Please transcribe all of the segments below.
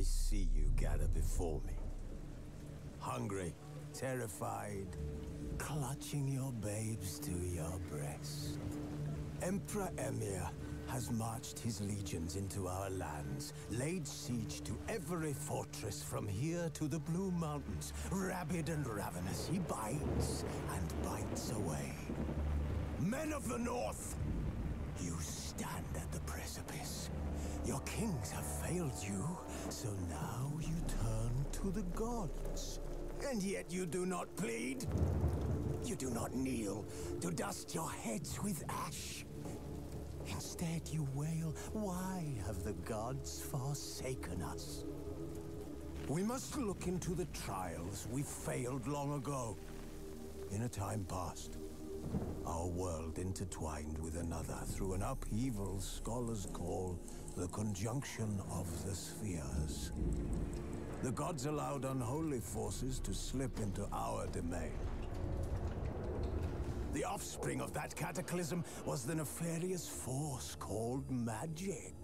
I see you gather before me. Hungry, terrified, clutching your babes to your breast. Emperor Emir has marched his legions into our lands, laid siege to every fortress from here to the Blue Mountains. Rabid and ravenous, he bites and bites away. Men of the North, you stand at the precipice. Your kings have failed you, so now you turn to the gods. And yet you do not plead. You do not kneel to dust your heads with ash. Instead you wail, why have the gods forsaken us? We must look into the trials we failed long ago. In a time past, our world intertwined with another through an upheaval scholars call the conjunction of the spheres. The gods allowed unholy forces to slip into our domain. The offspring of that cataclysm was the nefarious force called magic.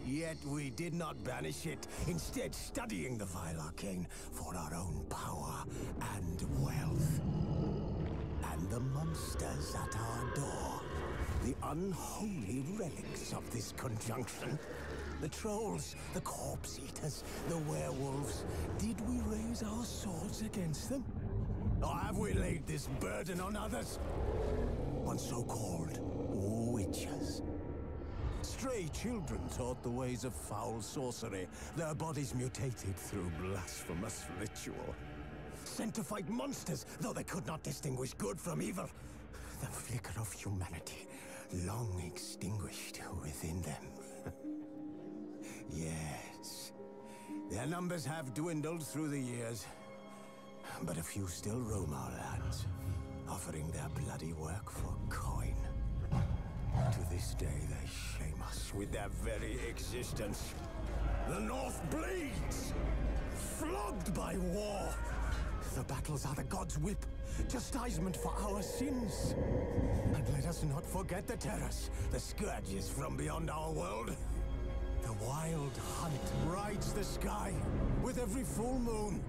Yet we did not banish it, instead studying the vile arcane for our own power and wealth. And the monsters at our door, the unholy relics of this conjunction. The trolls, the corpse eaters, the werewolves. Did we raise our swords against them? Or have we laid this burden on others? On so-called witches. Stray children taught the ways of foul sorcery, their bodies mutated through blasphemous ritual. Sent to fight monsters, though they could not distinguish good from evil. The flicker of humanity, long extinguished within them. Yes, their numbers have dwindled through the years. But a few still roam our lands, offering their bloody work for coin. To this day, they shame us with their very existence. The North bleeds, flogged by war. The battles are the gods' whip, chastisement for our sins. And let us not forget the terrors, the scourges from beyond our world. The wild hunt rides the sky with every full moon.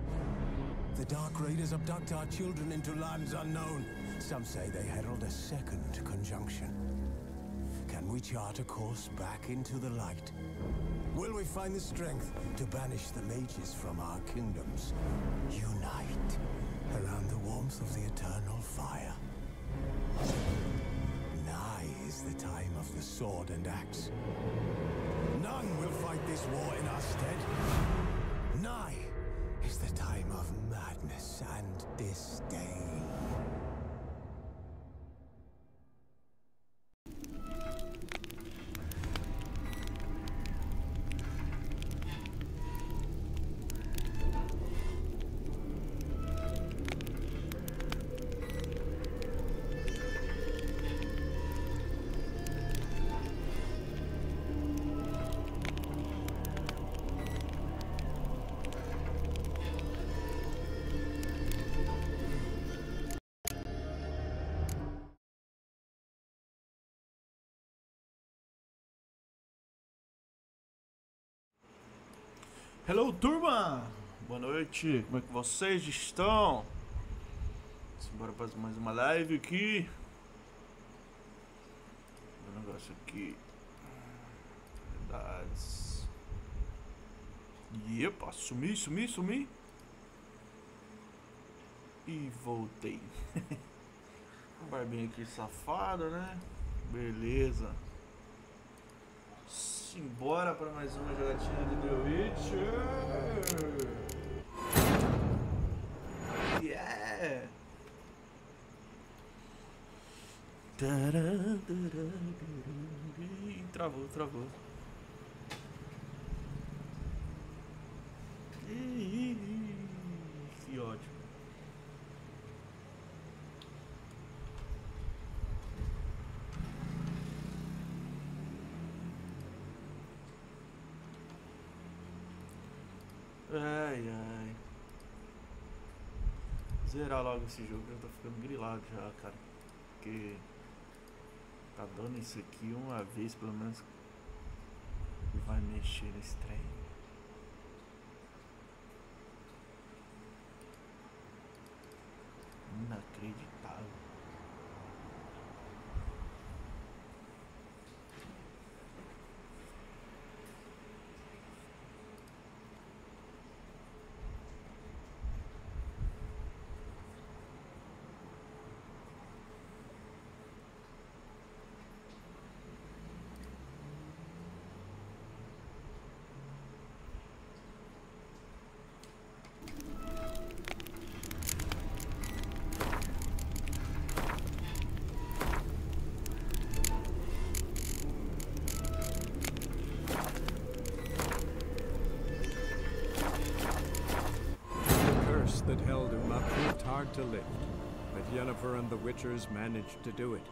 The Dark Raiders abduct our children into lands unknown. Some say they herald a second conjunction. Can we chart a course back into the light? Will we find the strength to banish the mages from our kingdoms? Unite around the warmth of the eternal fire. Nigh is the time of the sword and axe. None will fight this war in our stead. Nigh is the time of madness and disdain. Hello, turma! Boa noite, como é que vocês estão? Bora fazer mais uma live aqui. O negócio aqui. Verdades. Epa, sumi. E voltei. Um barbinho aqui safado, né? Beleza. Simbora para mais uma jogatina de TheWitcher. Yeah! Travou. Que ótimo. Ai. Zerar logo esse jogo, eu tô ficando grilado já, cara. Porque tá dando isso aqui uma vez, pelo menos. Vai vai mexer nesse trem. Inacreditável. That held him up proved hard to lift, but Yennefer and the Witchers managed to do it.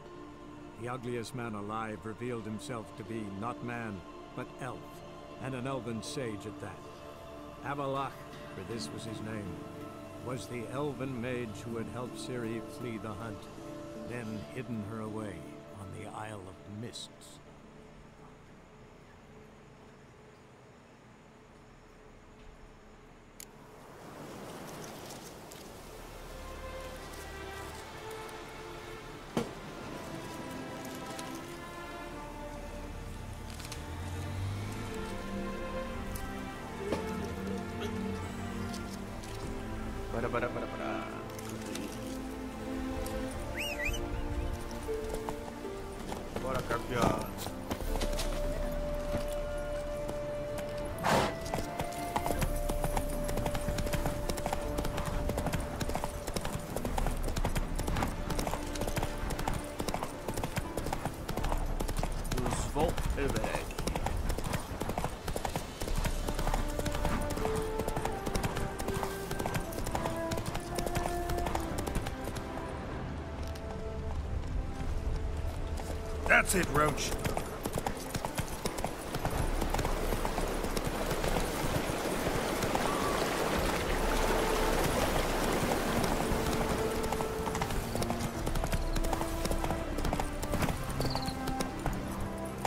The ugliest man alive revealed himself to be not man, but elf, and an elven sage at that. Avallac'h, for this was his name, was the elven mage who had helped Ciri flee the hunt, then hidden her away on the Isle of Mists. Bora, campeão. Os Voltebek. That's it, Roach.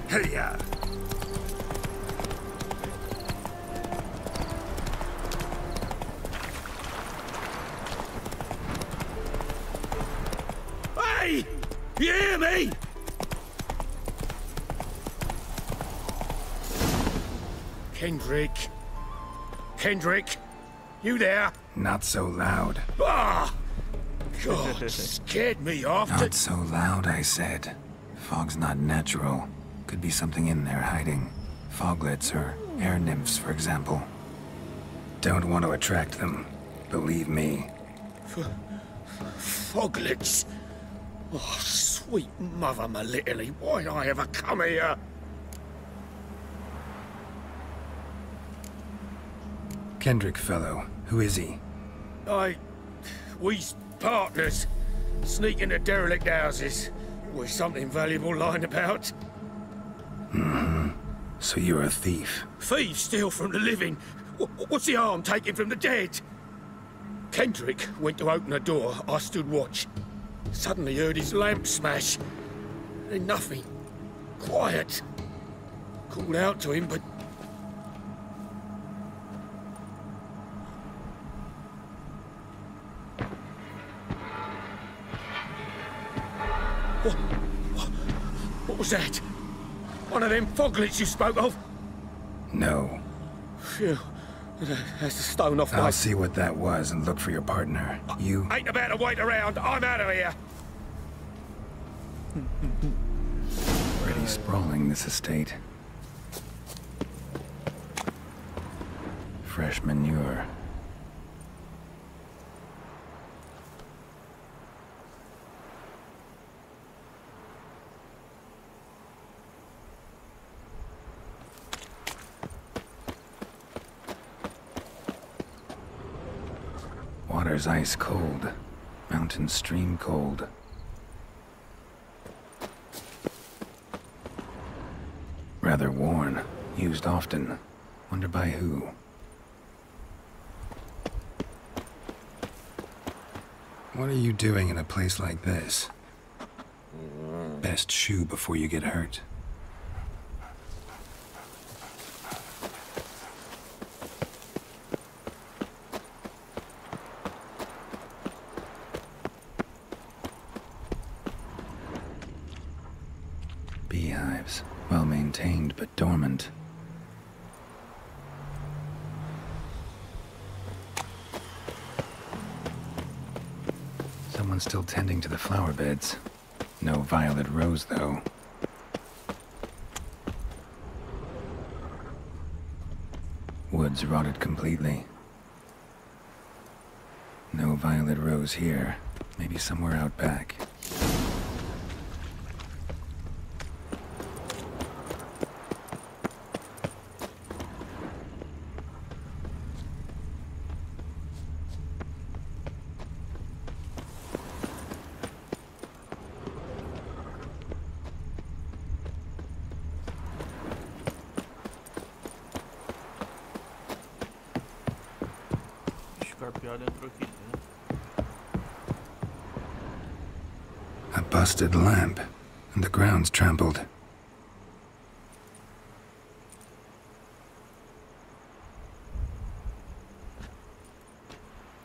Hey-ya! Hey! You hear me? Kendrick, you there? Not so loud. Ah! God, scared me off. Not so loud, I said. Fog's not natural. Could be something in there hiding. Foglets or air nymphs, for example. Don't want to attract them. Believe me. Foglets? Oh, sweet mother, my little, why'd I ever come here? Kendrick fellow, who is he? We's partners. Sneak into derelict houses with something valuable lying about. Mm-hmm. So you're a thief? Thieves steal from the living. What's the harm taken from the dead? Kendrick went to open a door. I stood watch. Suddenly heard his lamp smash. Then nothing. Quiet. Called out to him, but... What was that? One of them foglets you spoke of? No. Phew. That's the stone off my... I'll see what that was and look for your partner. You... Ain't about to wait around. I'm out of here. Pretty sprawling, this estate. Fresh manure. Water's ice cold. Mountain stream cold. Rather worn. Used often. Wonder by who. What are you doing in a place like this? Best shoe before you get hurt. Beehives, well maintained but dormant. Someone's still tending to the flower beds. No violet rose, though. Woods rotted completely. No violet rose here. Maybe somewhere out back. A busted lamp, and the ground's trampled.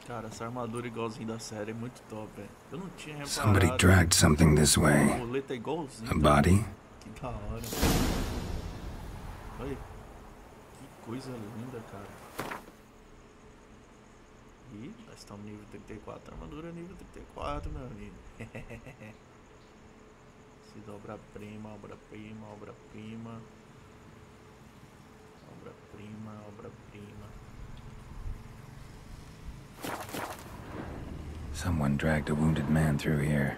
Cara, essa armadura igualzinho da série é muito top, velho. Eu não tinha reparado. Somebody dragged something this way. O boleta é igualzinho. A body? Que da hora. Olha. Que coisa linda, cara. Ih, nós estamos nível 34. Armadura nível 34, meu amigo. Obra-prima, obra-prima, obra-prima. Obra-prima, obra-prima. Someone dragged a wounded man through here.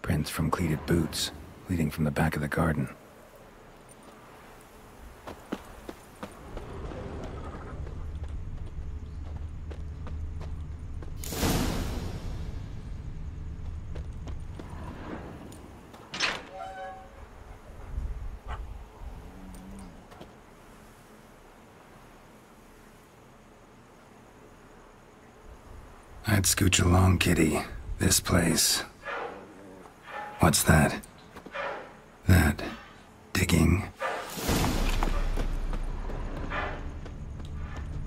Prints from cleated boots, leading from the back of the garden. I'd scooch along, kitty. This place. What's that? That digging?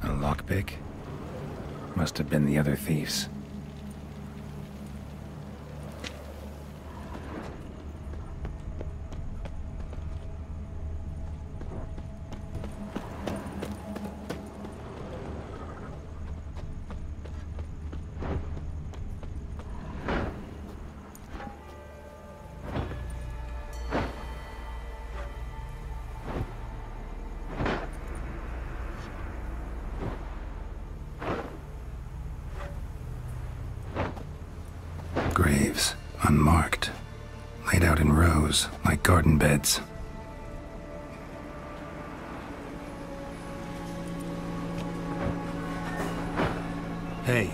A lockpick? Must have been the other thieves. Graves, unmarked, laid out in rows like garden beds. Hey.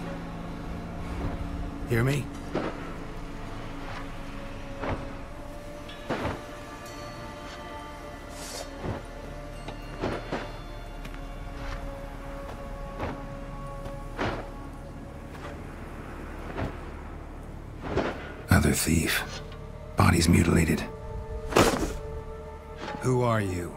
Hear me? Other thief. Body's mutilated. Who are you?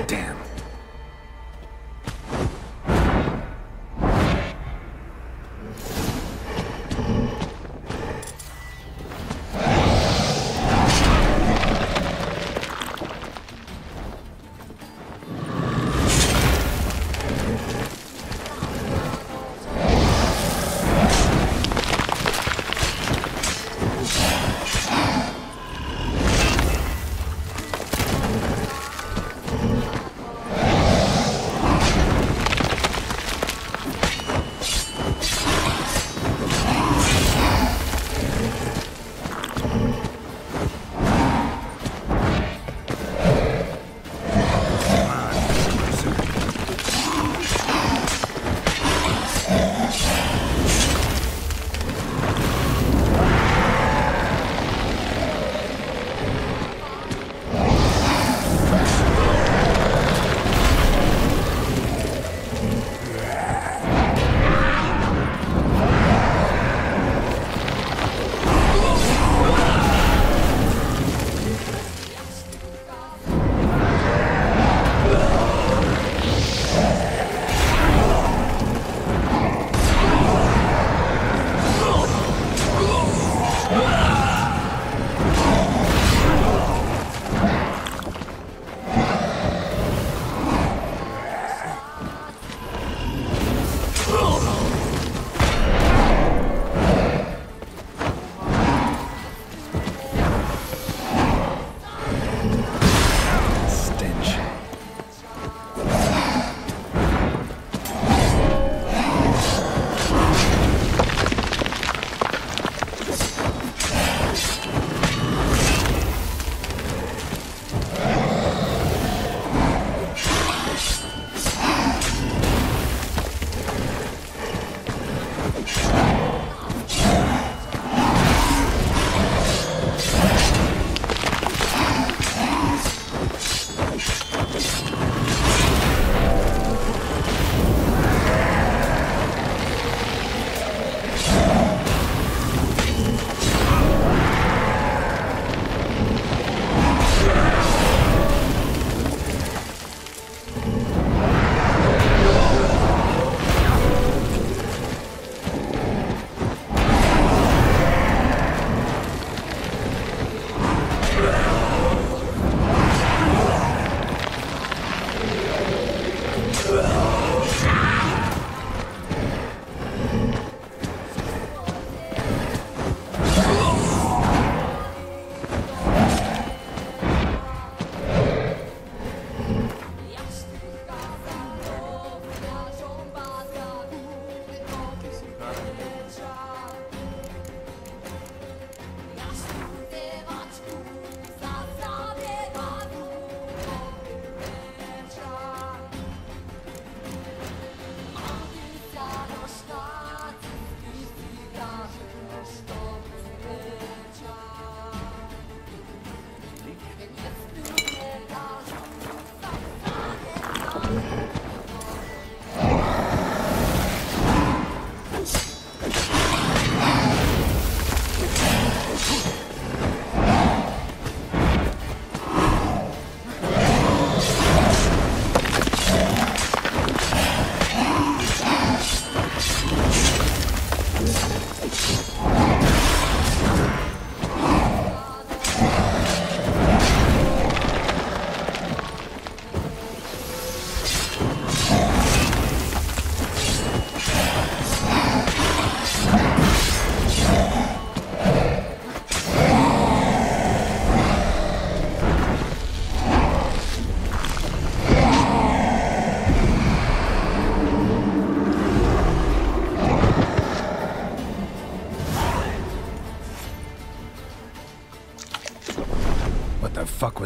Damn.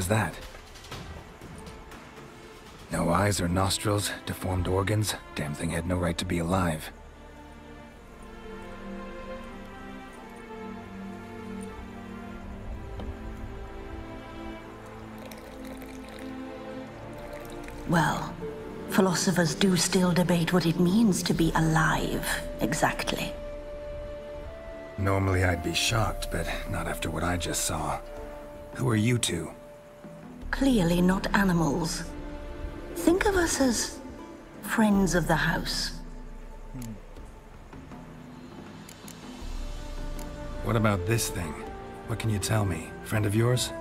was that? No eyes or nostrils, deformed organs. Damn thing had no right to be alive. Well, philosophers do still debate what it means to be alive, exactly. Normally I'd be shocked, but not after what I just saw. Who are you two? Clearly not animals. Think of us as friends of the house. What about this thing? What can you tell me? Friend of yours?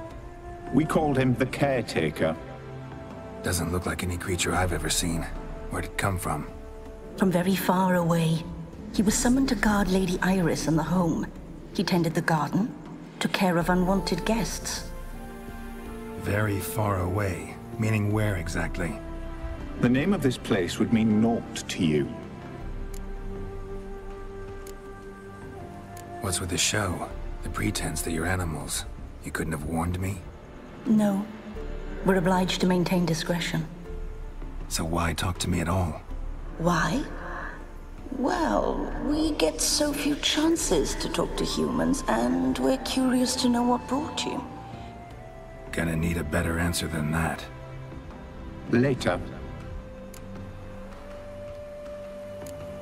We called him the Caretaker. Doesn't look like any creature I've ever seen. Where'd it come from? From very far away. He was summoned to guard Lady Iris and the home. He tended the garden, took care of unwanted guests. Very far away. Meaning where exactly? The name of this place would mean naught to you. What's with the show? The pretense that you're animals. You couldn't have warned me? No. We're obliged to maintain discretion. So why talk to me at all? Why? Well, we get so few chances to talk to humans, and we're curious to know what brought you. Gonna need a better answer than that. Later.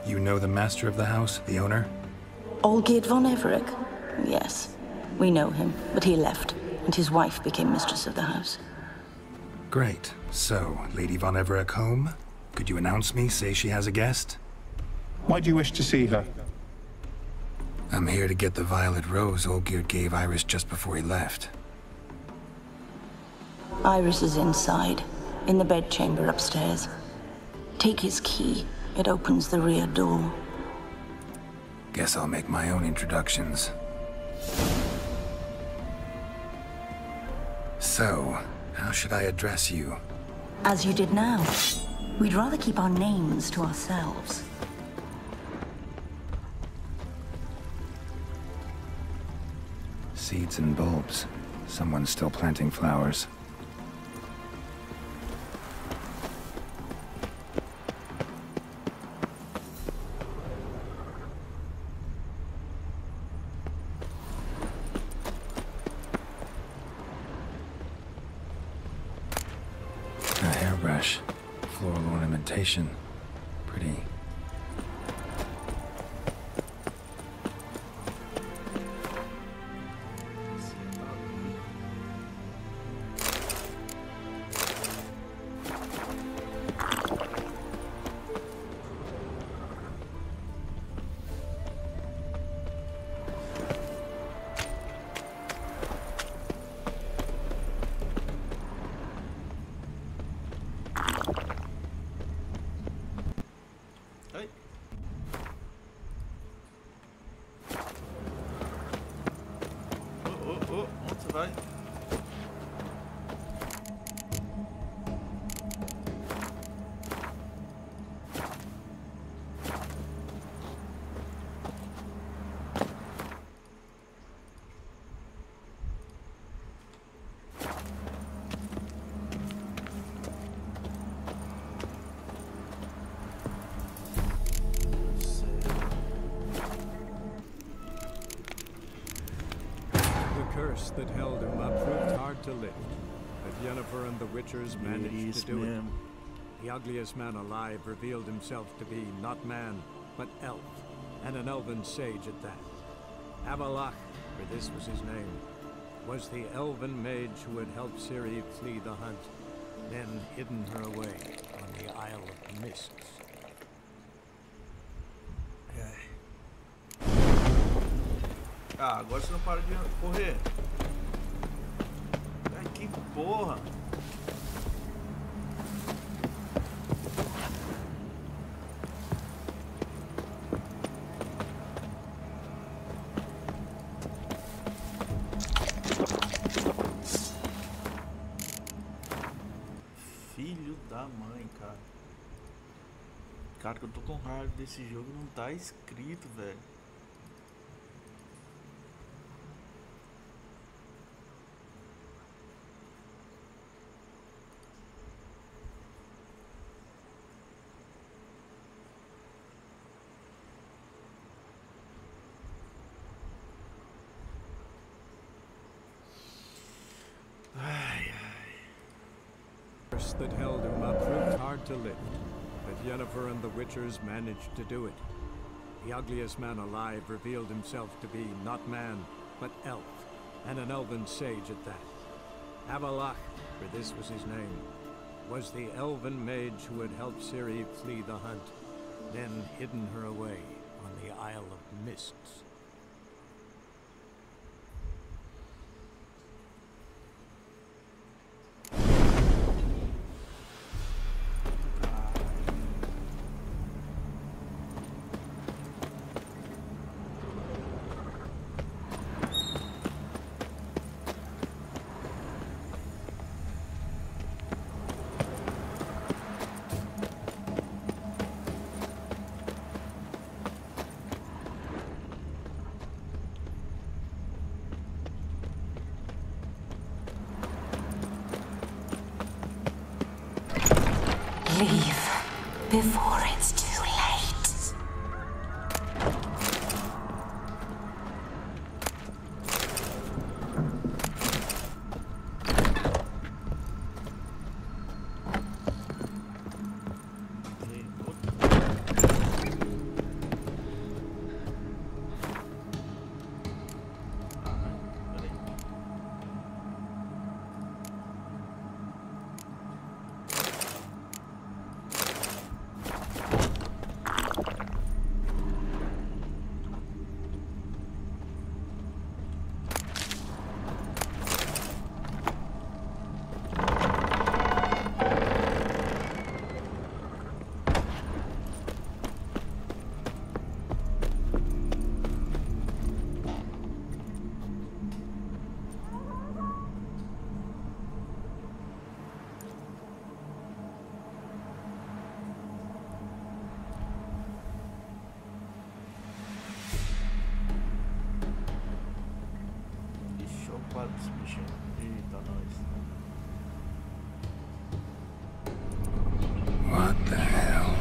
You know the master of the house, the owner? Olgierd von Everec? Yes. We know him, but he left, and his wife became mistress of the house. Great. So, Lady von Everec home? Could you announce me, say she has a guest? Why do you wish to see her? I'm here to get the violet rose Olgierd gave Iris just before he left. Iris is inside, in the bedchamber upstairs. Take his key. It opens the rear door. Guess I'll make my own introductions. So, how should I address you? As you did now. We'd rather keep our names to ourselves. Seeds and bulbs. Someone's still planting flowers. A hairbrush. Floral ornamentation. Pretty. Onde você vai? Curse that held Uma proved hard to lift, but Yennefer and the Witchers managed to do it. The ugliest man alive revealed himself to be not man, but elf, and an elven sage at that. Avalach, for this was his name, was the elven mage who had helped Ciri flee the hunt, then hidden her away on the Isle of Mists. Ah, agora você não para de correr. Ai, que porra. Filho da mãe, cara. Cara, que eu tô com raiva desse jogo, não tá escrito, velho. curse that held Uma proved hard to lift, but Yennefer and the Witchers managed to do it. The ugliest man alive revealed himself to be not man, but elf, and an elven sage at that. Avalach, for this was his name, was the elven mage who had helped Ciri flee the hunt, then hidden her away on the Isle of Mists. Leave before it's too late. Esse bicho. Eita, nós. What the hell?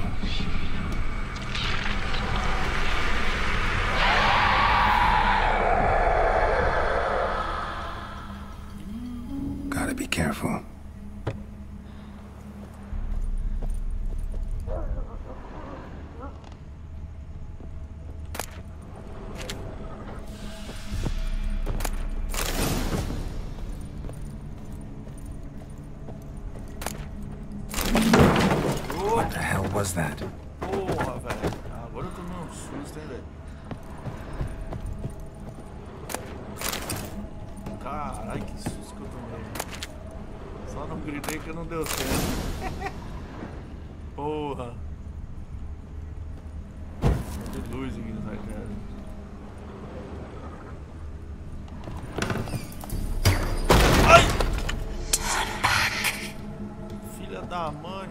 Gotta be careful. What the hell was that? Porra, velho. Agora eu tomei um susto, hein, velho. Caralho, que susto que eu tomei. Só não gritei que não deu certo. Porra. De luz aqui nessa casa. Ai! Filha da mãe.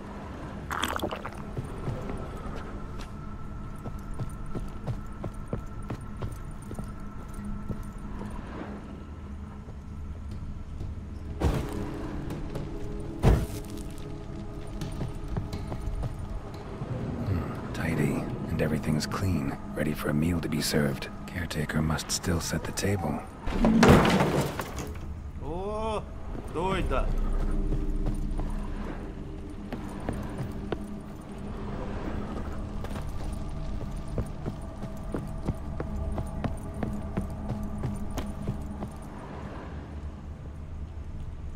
Tidy, and everything's clean, ready for a meal to be served. Caretaker must still set the table. Ô, doida.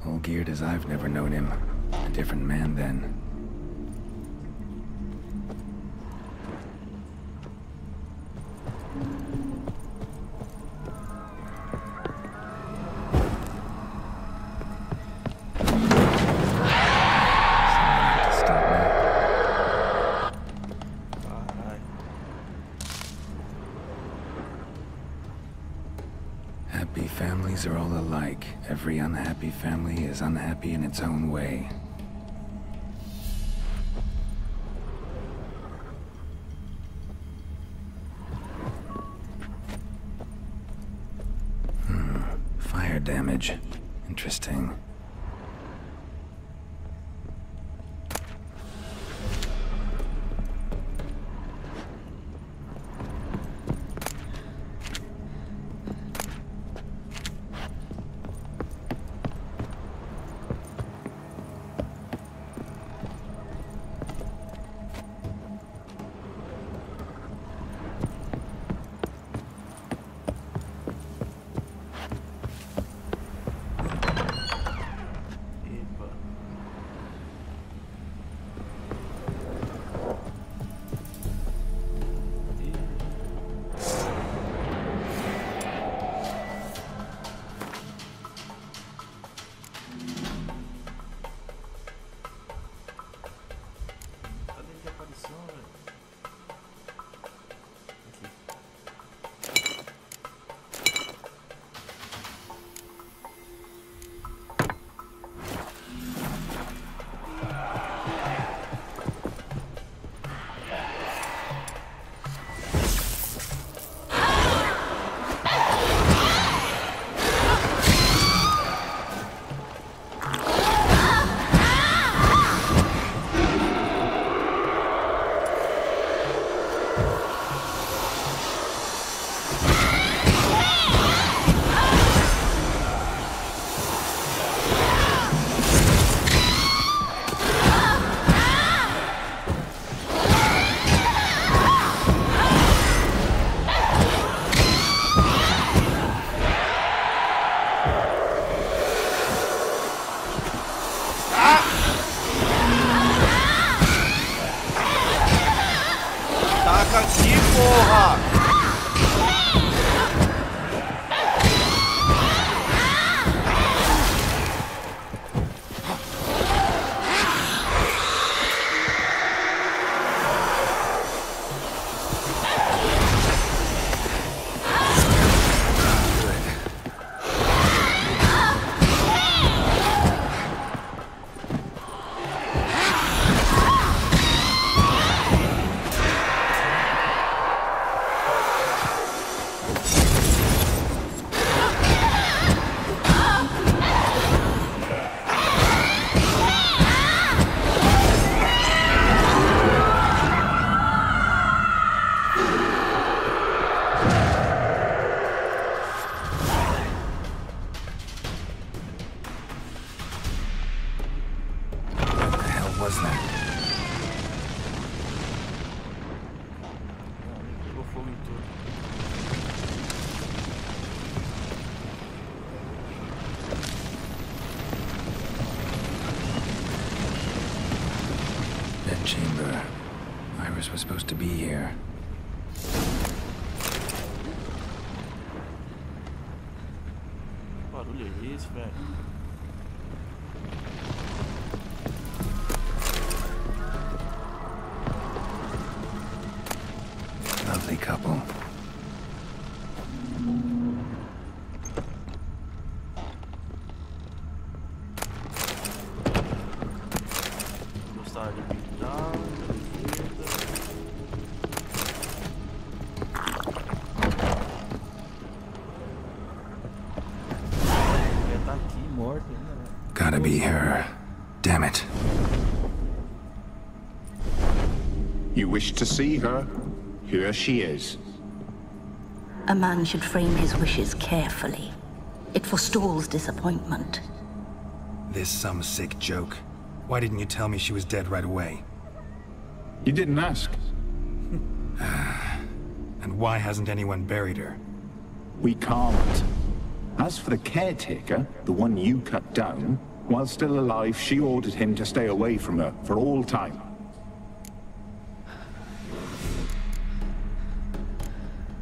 All geared as I've never known him. A different man then. Happy families are all alike. Every unhappy family is unhappy in its own way. Fire damage. Interesting. placa aqui, porra! Chamber. Iris was supposed to be here. Que barulho é esse, velho? Lovely couple. Gotta be her. Damn it. You wish to see her? Here she is. A man should frame his wishes carefully. It forestalls disappointment. This some sick joke. Why didn't you tell me she was dead right away? You didn't ask. And why hasn't anyone buried her? We can't. As for the caretaker, the one you cut down, while still alive, she ordered him to stay away from her for all time.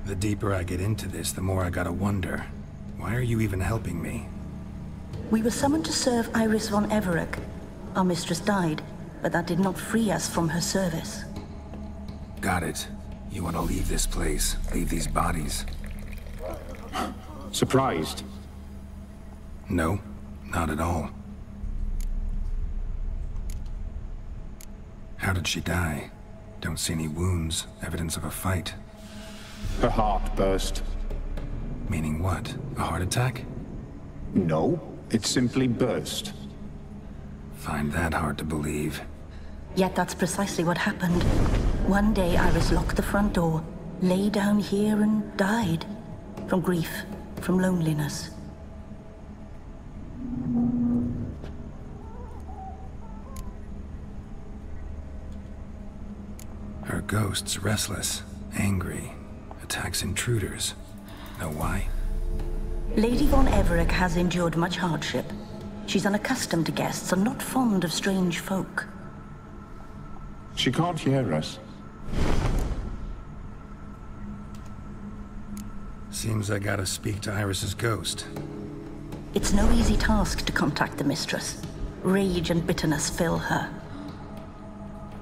The deeper I get into this, the more I gotta wonder. Why are you even helping me? We were summoned to serve Iris von Everec. Our mistress died, but that did not free us from her service. Got it. You want to leave this place, leave these bodies? Surprised? No, not at all. How did she die? Don't see any wounds, evidence of a fight. Her heart burst. Meaning what? A heart attack? No, it simply burst. Find that hard to believe. Yet that's precisely what happened. One day Iris locked the front door, lay down here and died. From grief, from loneliness. Her ghost's restless, angry, attacks intruders. Know why? Lady von Everec has endured much hardship. She's unaccustomed to guests and not fond of strange folk. She can't hear us. Seems I gotta speak to Iris's ghost. It's no easy task to contact the mistress. Rage and bitterness fill her.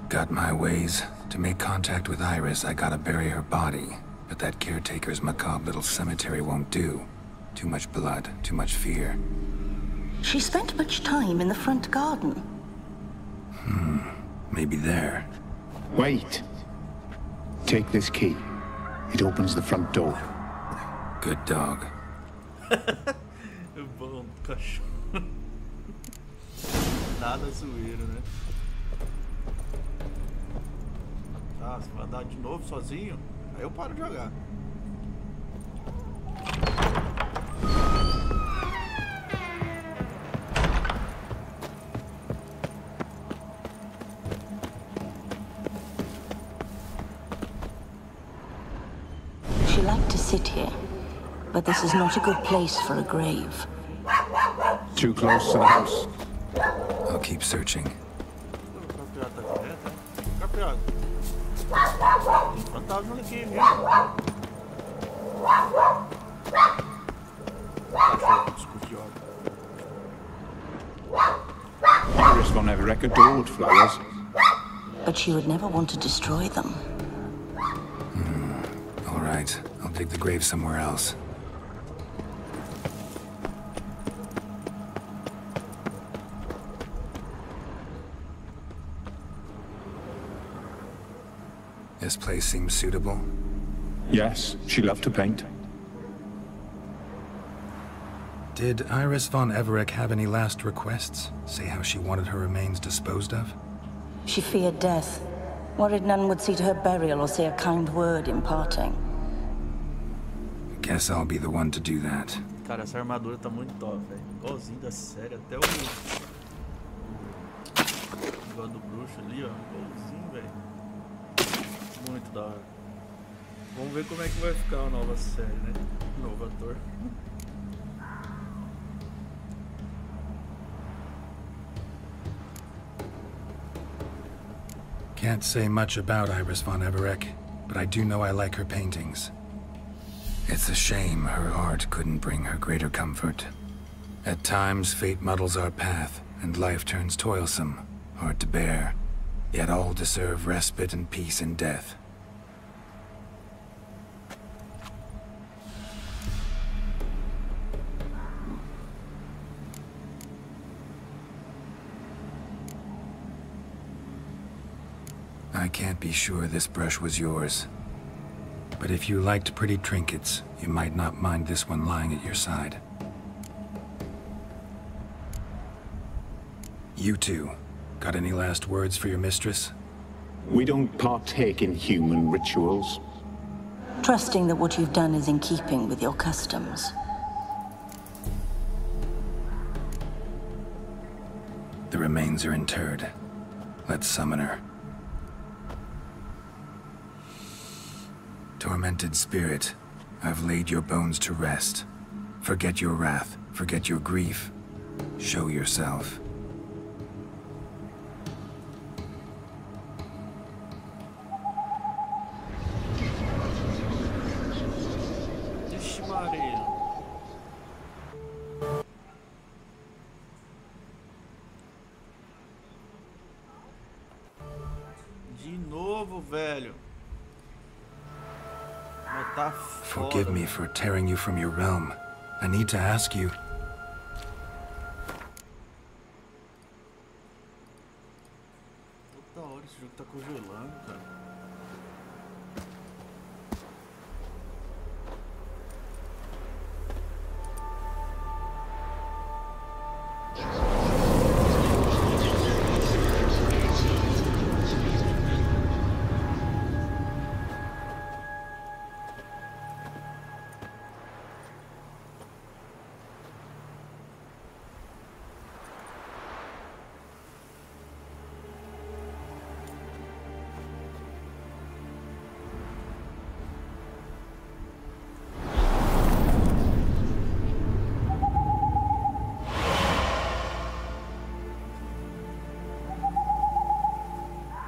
Got my ways. To make contact with Iris, I gotta bury her body. But that caretaker's macabre little cemetery won't do. Too much blood, too much fear. She spent much time in the front garden. Maybe there. Wait. Take this key. It opens the front door. Good dog. Bom cachorro. Nada zoeiro, né? Ah, se vai andar de novo sozinho, aí eu paro de jogar. She liked to sit here, but this is not a good place for a grave. Too close to the house. I'll keep searching. O campeonato tá direto, hein? Campeonato. Tem fantasma aqui, viu? Cachorro desconfiado. Iris von Everett adored flowers. But she would never want to destroy them. All right, I'll dig the grave somewhere else. This place seems suitable. Yes, she loved to paint. Did Iris von Everett have any last requests? Say how she wanted her remains disposed of? She feared death, worried none would see to her burial or say a kind word in parting. Guess I'll be the one to do that. Cara, essa armadura tá muito top, velho. Igualzinho da série, até o igual do bruxo ali, ó. Igualzinho, velho. Muito da hora. Vamos ver como é que vai ficar a nova série, né? Novo ator. Can't say much about Iris von Everett, but I do know I like her paintings. It's a shame her art couldn't bring her greater comfort. At times, fate muddles our path, and life turns toilsome, hard to bear. Yet all deserve respite and peace in death. I can't be sure this brush was yours. But if you liked pretty trinkets, you might not mind this one lying at your side. You two, got any last words for your mistress? We don't partake in human rituals. Trusting that what you've done is in keeping with your customs. The remains are interred. Let's summon her. Tormented spirit, I've laid your bones to rest. Forget your wrath, forget your grief. Show yourself. Ixi, Maria. De novo, velho. Tá foda. Forgive me for tearing you from your realm. I need to ask you. Toda hora esse jogo tá congelando, cara.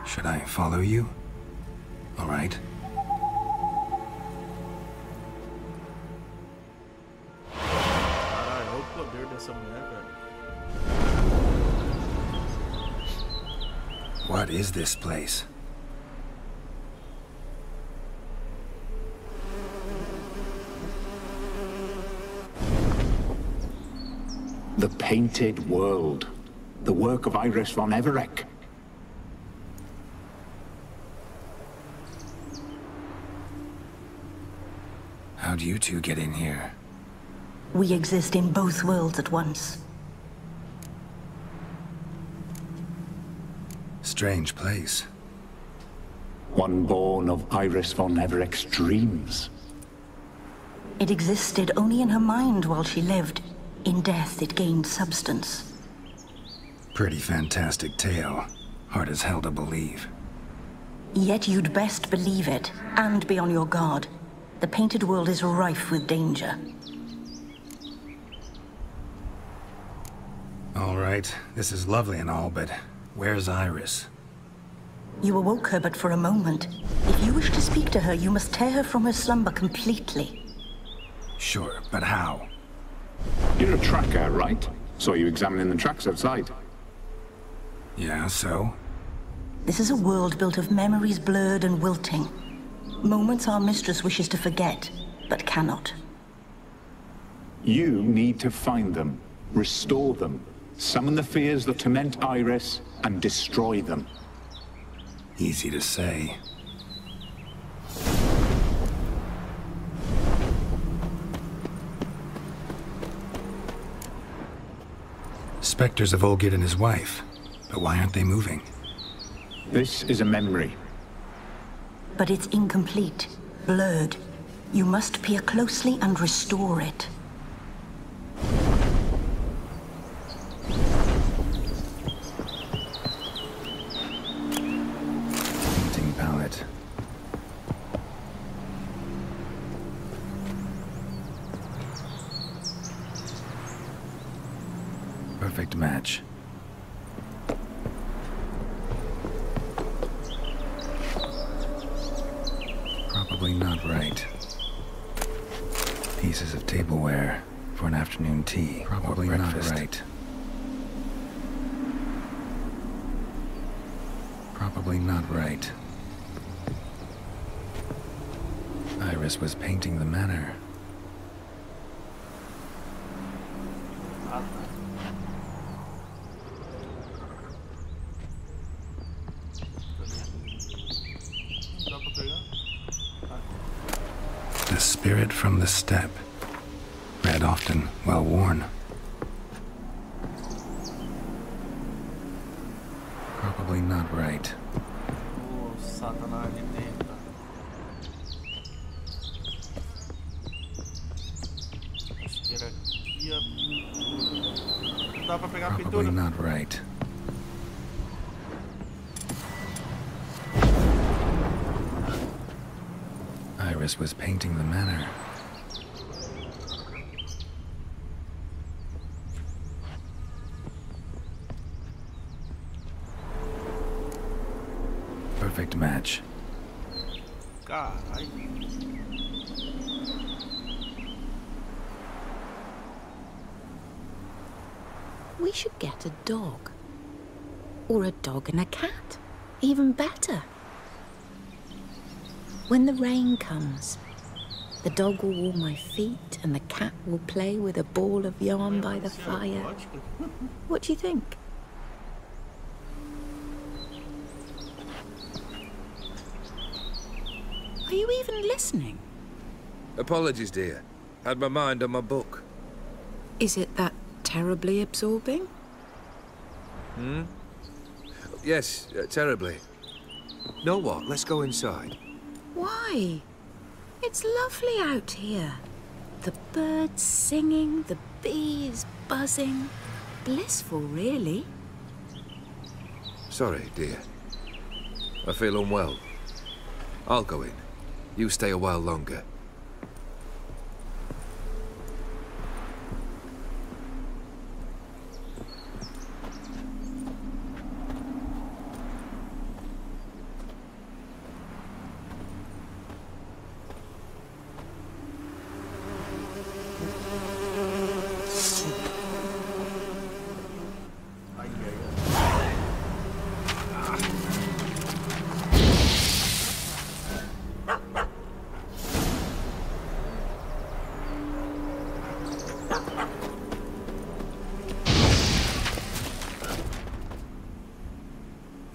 Should I follow you? All right. Caralho, olha o poder dessa mulher, velho. What is this place? The Painted World. The work of Iris von Everett. How'd you two get in here? We exist in both worlds at once. Strange place. One born of Iris von Everett's dreams. It existed only in her mind while she lived. In death, it gained substance. Pretty fantastic tale. Hard as hell to believe. Yet you'd best believe it, and be on your guard. The Painted World is rife with danger. All right, this is lovely and all, but where's Iris? You awoke her but for a moment. If you wish to speak to her, you must tear her from her slumber completely. Sure, but how? You're a tracker, right? Saw you examining the tracks outside. Yeah, so? This is a world built of memories blurred and wilting. Moments our mistress wishes to forget, but cannot. You need to find them, restore them, summon the fears that torment Iris, and destroy them. Easy to say. Spectres of Olgid and his wife. But why aren't they moving? This is a memory. But it's incomplete, blurred. You must peer closely and restore it. Painting palette. Perfect match. Probably not right. Pieces of tableware for an afternoon tea. Probably not right. Probably not right. Iris was painting the manor. The spirit from the steppe. Read often, well worn. Probably not right. Oh, Satanás de tenta. Acho que era aqui a pintura. Não dá pra pegar a pintura. Probably not right. Iris was painting the manor. Perfect match. Caralho. We should get a dog. Or a dog and a cat. Even better. When the rain comes, the dog will warm my feet and the cat will play with a ball of yarn by the fire. What do you think? Are you even listening? Apologies, dear. Had my mind on my book. Is it that terribly absorbing? Yes, terribly. Know what? Let's go inside. Why? It's lovely out here. The birds singing, the bees buzzing. Blissful, really. Sorry, dear. I feel unwell. I'll go in. You stay a while longer.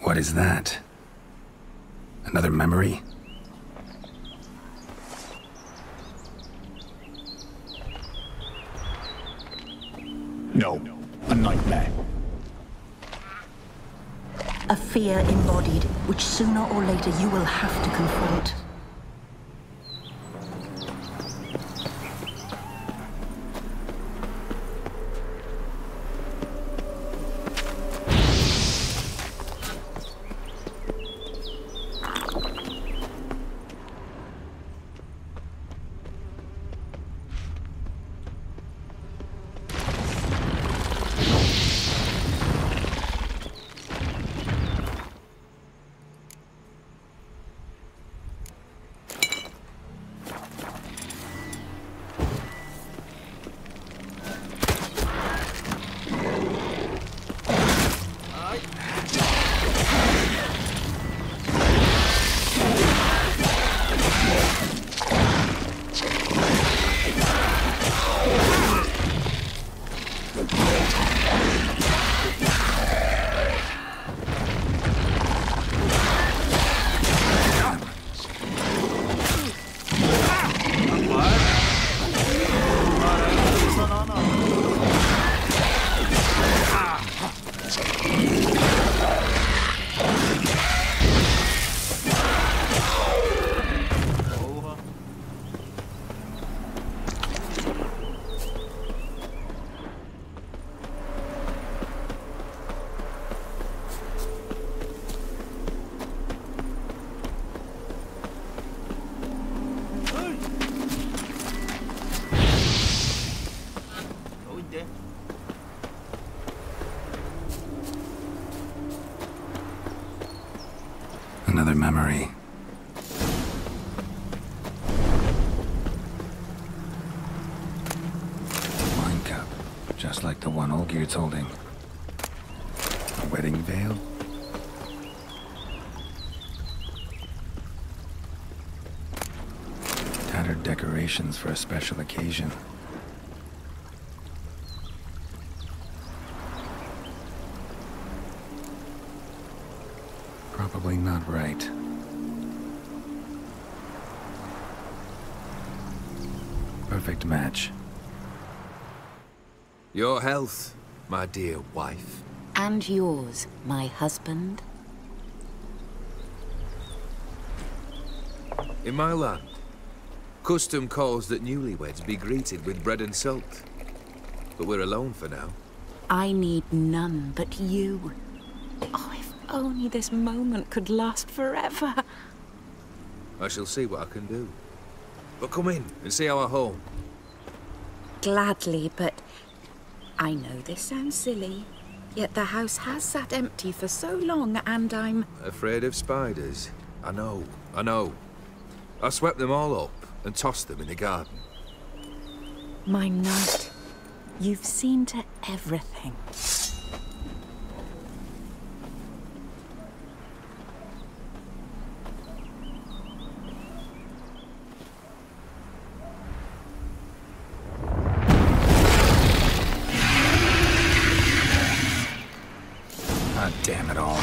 What is that? Another memory? No, a nightmare. A fear embodied, which sooner or later you will have to confront. Another memory. Wine cup, just like the one Olgierd's holding. A wedding veil? Tattered decorations for a special occasion. Probably not right. Perfect match. Your health, my dear wife. And yours, my husband. In my land, custom calls that newlyweds be greeted with bread and salt. But we're alone for now. I need none but you. Oh, if only this moment could last forever. I shall see what I can do. But come in and see our home. Gladly, but I know this sounds silly, yet the house has sat empty for so long, and I'm... Afraid of spiders? I know. I swept them all up and tossed them in the garden. My knight, you've seen to everything. God damn it all.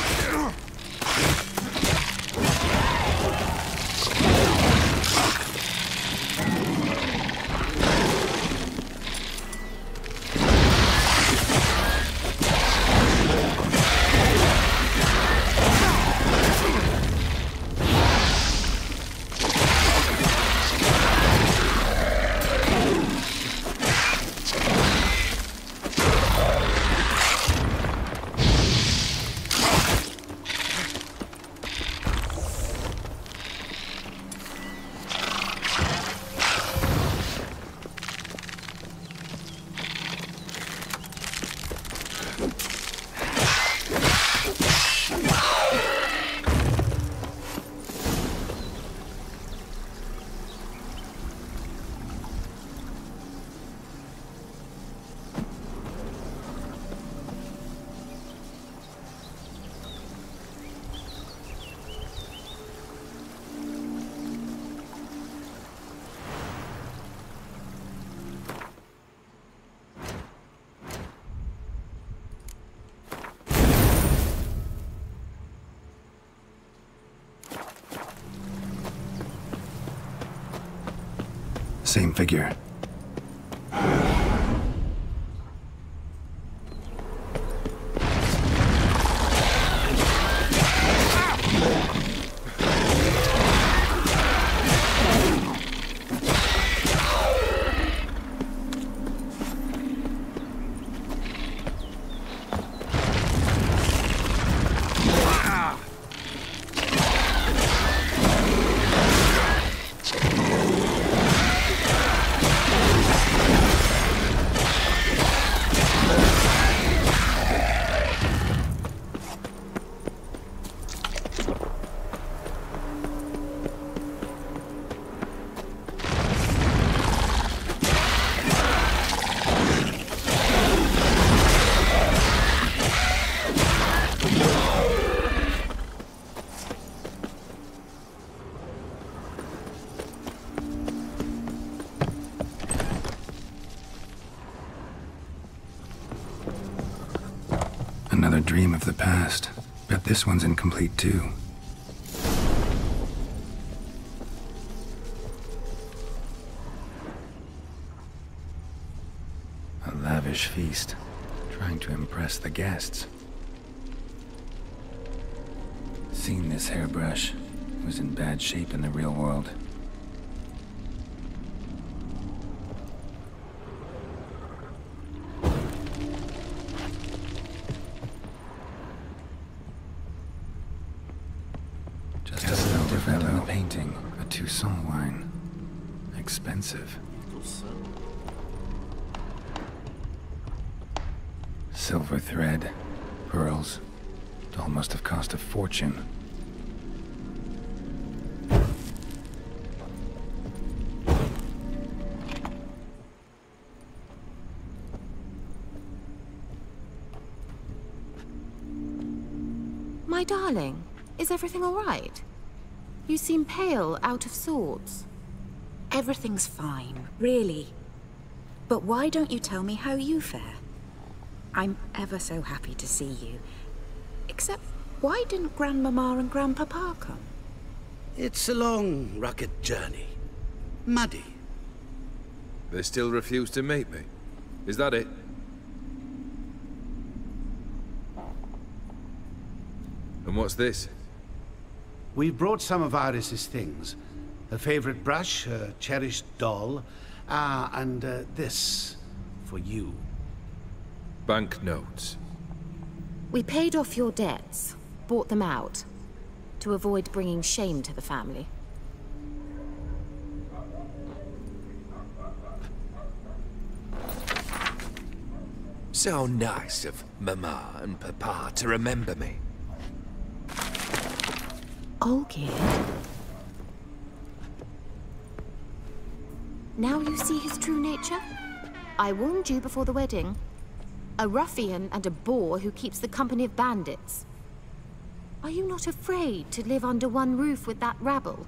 Same figure. Another dream of the past. Bet this one's incomplete too. A lavish feast, trying to impress the guests. Seen this hairbrush. It was in bad shape in the real world. Painting, a Toussaint wine. Expensive. Silver thread, pearls. It all must have cost a fortune. My darling, is everything all right? You seem pale, out of sorts. Everything's fine, really. But why don't you tell me how you fare? I'm ever so happy to see you. Except, why didn't Grandmama and Grandpapa come? It's a long, rugged journey. Muddy. They still refuse to meet me. Is that it? And what's this? We've brought some of Iris's things. Her favorite brush, her cherished doll, and this for you. Banknotes. We paid off your debts, bought them out, to avoid bringing shame to the family. So nice of Mama and Papa to remember me. Olgierd? Now you see his true nature? I warned you before the wedding. A ruffian and a boor who keeps the company of bandits. Are you not afraid to live under one roof with that rabble?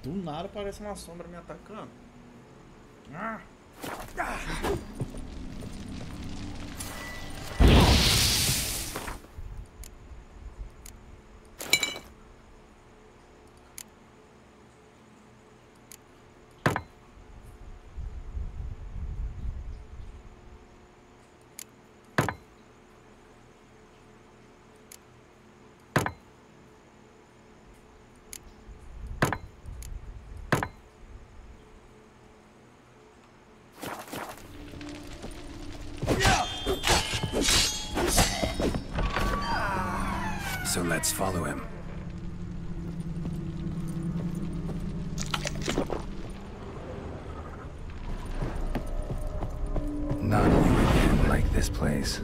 Do nada parece uma sombra me atacando. Ah! So let's follow him. Not you again, like this place.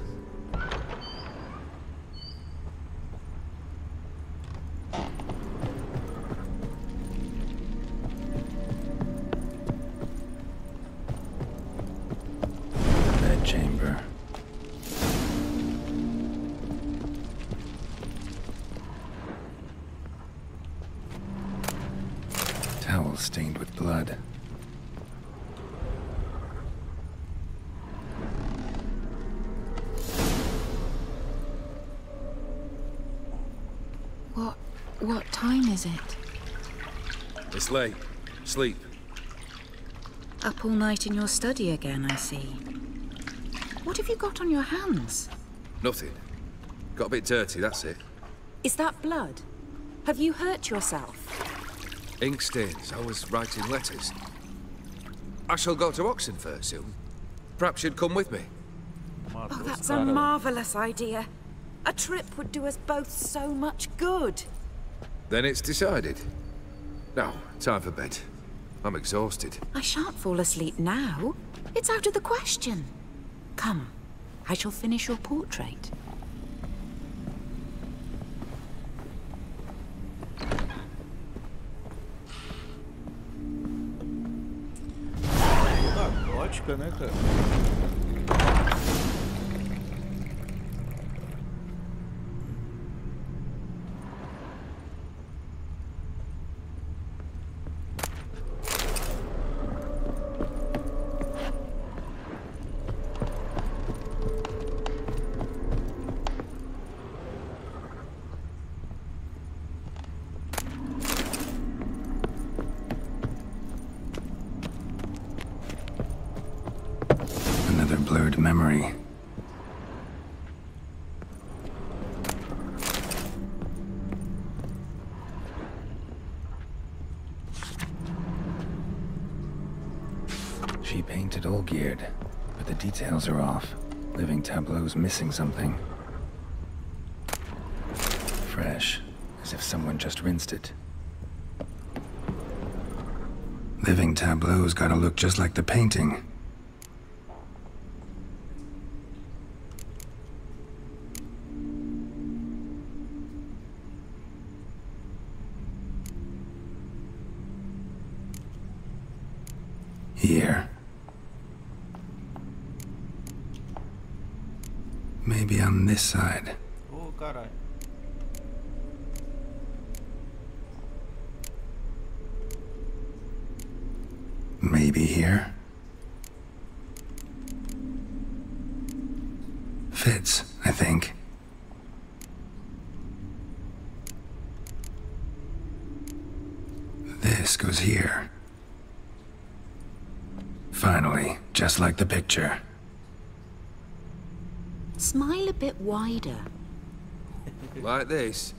Bedchamber. Towel stained with blood. What time is it? It's late. Sleep. Up all night in your study again, I see. What have you got on your hands? Nothing. Got a bit dirty, that's it. Is that blood? Have you hurt yourself? Ink stains. I was writing letters. I shall go to Oxenfurt soon. Perhaps you'd come with me. Oh, that's a marvelous idea. A trip would do us both so much good. Then it's decided. Now, time for bed. I'm exhausted. I shan't fall asleep now. It's out of the question. Come, I shall finish your portrait. Gótica, né, cara? Another blurred memory. She painted Olgierd, but the details are off. Living tableau's missing something. Fresh, as if someone just rinsed it. Living tableau's gotta look just like the painting. Here. Maybe on this side. Oh, carai. Maybe here. Fits, I think. This goes here. Finally, just like the picture. Smile a bit wider. Like this?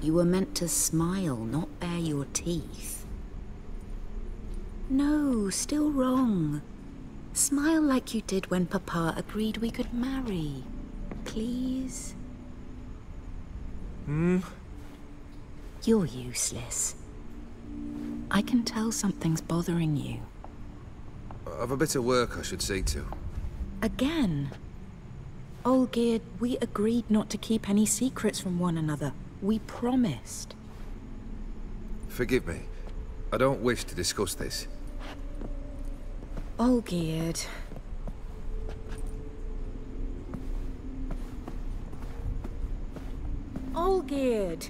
You were meant to smile, not bare your teeth. No, still wrong. Smile like you did when Papa agreed we could marry. Please? You're useless. I can tell something's bothering you. I've a bit of work I should see to. Again? Olgierd, we agreed not to keep any secrets from one another. We promised. Forgive me. I don't wish to discuss this. Olgierd. Olgierd.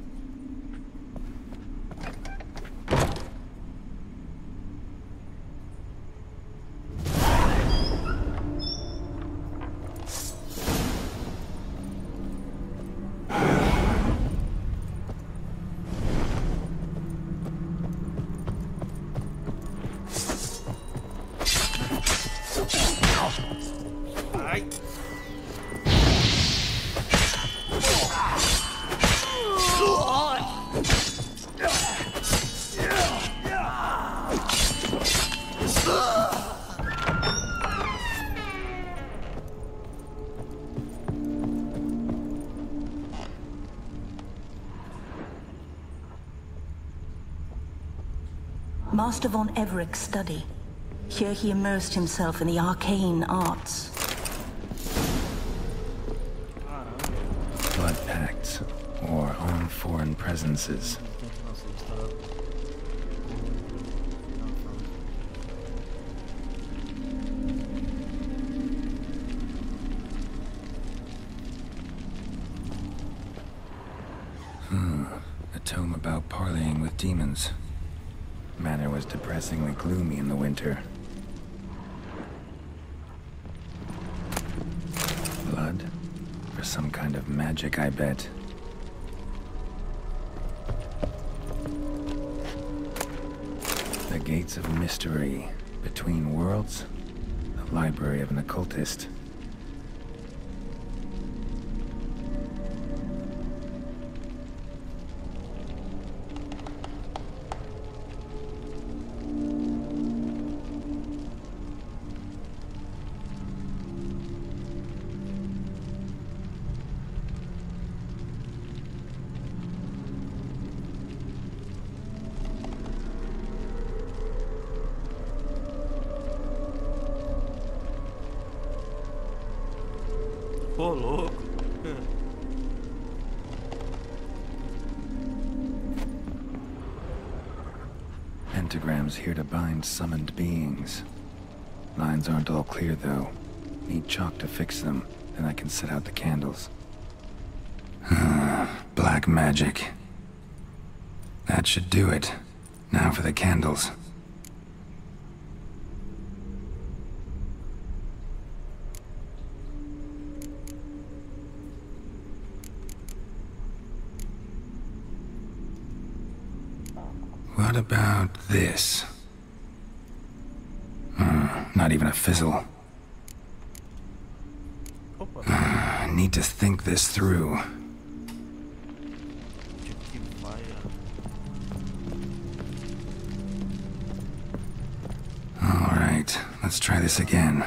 Master von Everek's study. Here he immersed himself in the arcane arts. Blood pacts, or own foreign presences. A tome about parleying with demons. Manor was depressingly gloomy in the winter. Blood? For some kind of magic, I bet. The Gates of Mystery. Between Worlds? The library of an occultist. Pô, louco. Pentagrams here to bind summoned beings. Lines aren't all clear, though. Need chalk to fix them, then I can set out the candles. Black magic. That should do it. Now for the candles. What about this? Not even a fizzle. I need to think this through. Alright, let's try this again.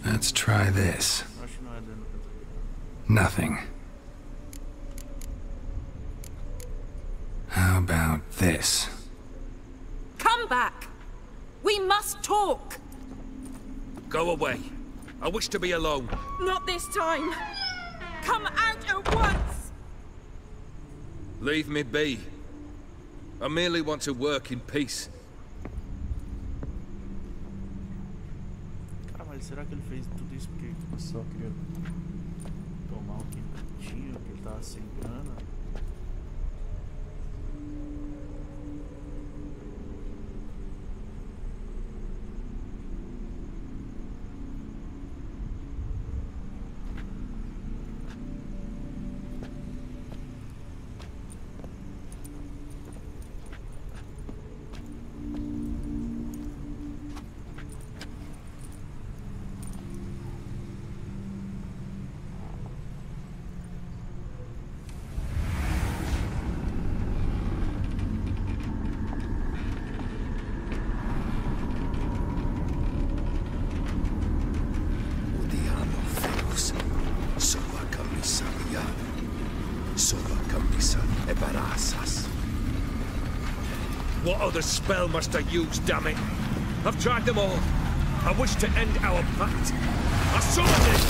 Let's try this. Nothing. How about this? Come back! We must talk! Go away. I wish to be alone. Not this time! Come out at once! Leave me be. I merely want to work in peace. Cara, mas será que ele fez tudo isso porque ele só queria tomar o que ele tinha, porque ele tava sem grana? What other spell must I use, damn it? I've tried them all. I wish to end our pact. I summoned it!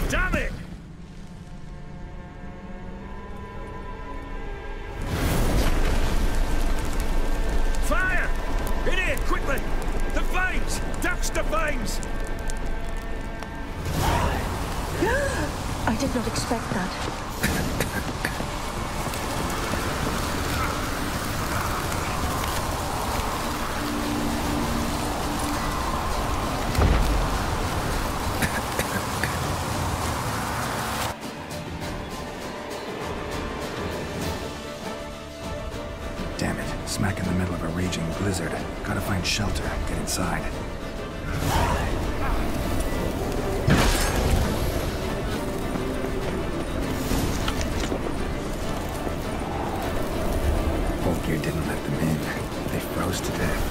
Damn it! Fire! In here, quickly! The flames! Douse the flames! I did not expect that. Damn it. Smack in the middle of a raging blizzard. Gotta find shelter. Get inside. Gear didn't let them in. They froze to death.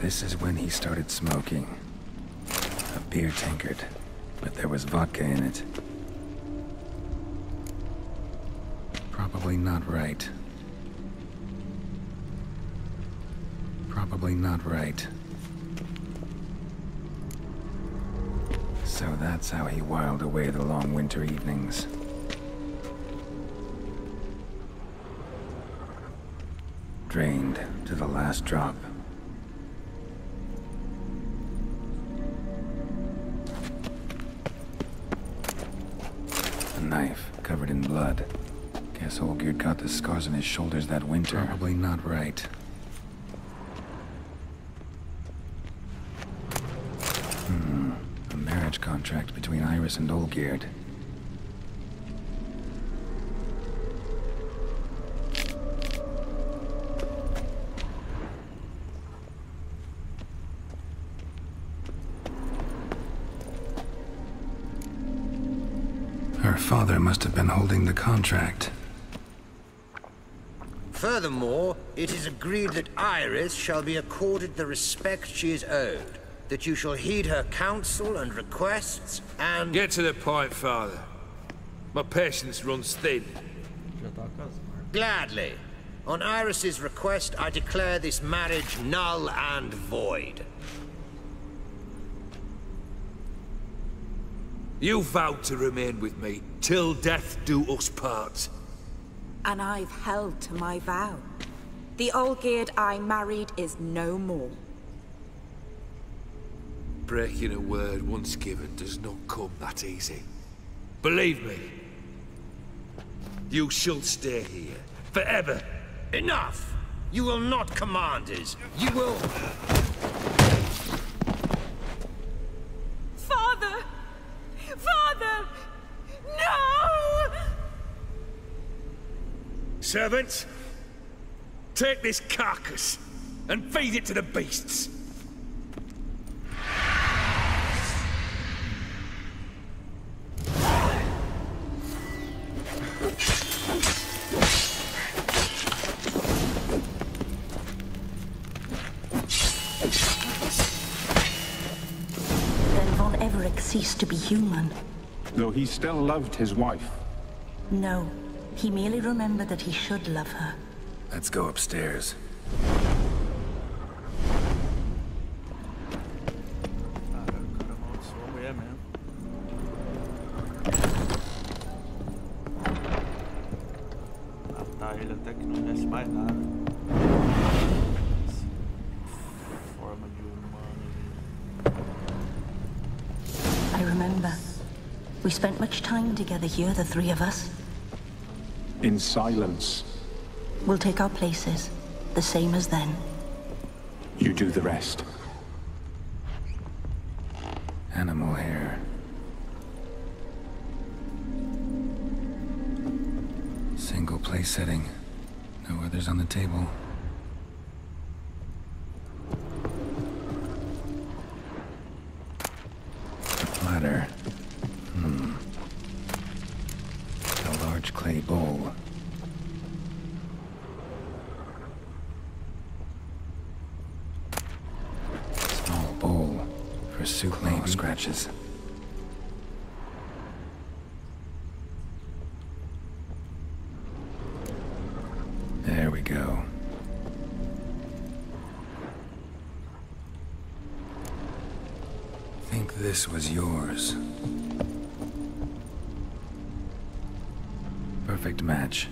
This is when he started smoking. A beer tankard, but there was vodka in it. Probably not right. Probably not right. So that's how he whiled away the long winter evenings. Drained to the last drop. Knife covered in blood. Guess Olgierd got the scars on his shoulders that winter. Probably not right. A marriage contract between Iris and Olgierd. Her father must have been holding the contract. Furthermore, it is agreed that Iris shall be accorded the respect she is owed, that you shall heed her counsel and requests, and... Get to the point, father. My patience runs thin. Gladly. On Iris's request, I declare this marriage null and void. You vowed to remain with me, till death do us part. And I've held to my vow. The Olgierd I married is no more. breaking a word once given does not come that easy. Believe me, you shall stay here forever. Enough! You will not command us. You will... Father! Father! No! Servants, take this carcass and feed it to the beasts. Ceased to be human. Though he still loved his wife. No, he merely remembered that he should love her. Let's go upstairs. Matar ele até que não mexe mais nada. Forma de humano. I remember. We spent much time together here, the three of us. In silence. We'll take our places, the same as then. You do the rest. Animal hair. Single place setting. No others on the table. Platter. A large clay bowl. Small bowl for soup name scratches. There we go. Think this was yours. Perfect match.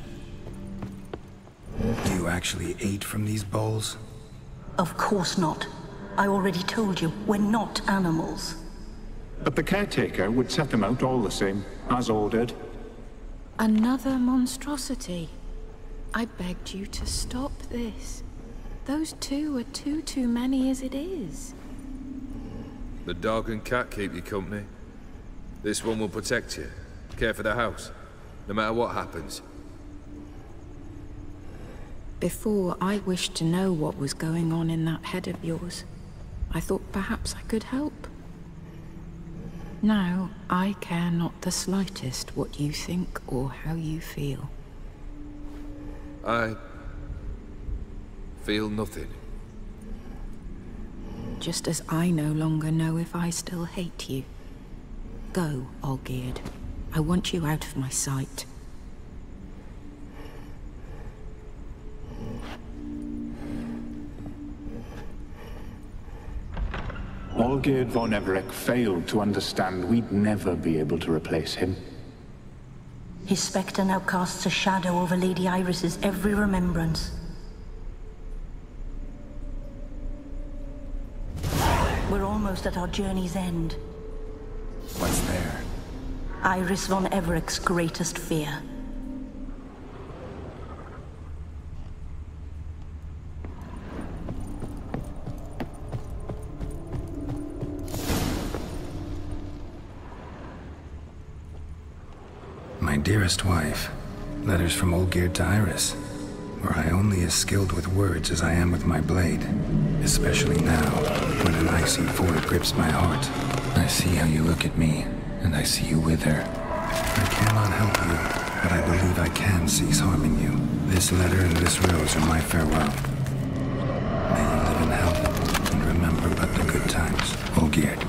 You actually ate from these bowls? Of course not. I already told you, we're not animals. But the caretaker would set them out all the same, as ordered. Another monstrosity. I begged you to stop this. Those two are too many as it is. The dog and cat keep you company. This one will protect you, care for the house, no matter what happens. Before, I wished to know what was going on in that head of yours. I thought perhaps I could help. Now, I care not the slightest what you think or how you feel. I feel nothing. Just as I no longer know if I still hate you. Go, Olgierd. I want you out of my sight. Olgierd von Everec failed to understand we'd never be able to replace him. His spectre now casts a shadow over Lady Iris's every remembrance. We're almost at our journey's end. What's there? Iris von Everec's greatest fear. My dearest wife. Letters from Olgierd to Iris. Were I only as skilled with words as I am with my blade. Especially now, when an icy void grips my heart. I see how you look at me, and I see you wither. I cannot help you, but I believe I can cease harming you. This letter and this rose are my farewell. May you live in health, and remember but the good times. Olgierd.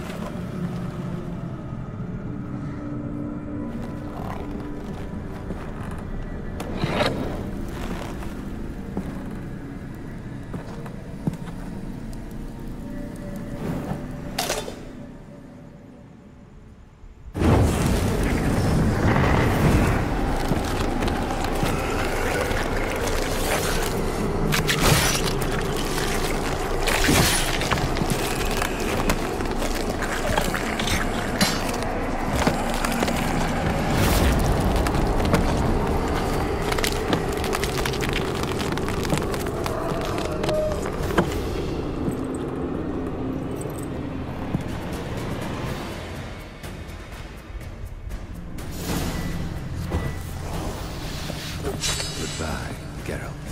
Goodbye, Geralt.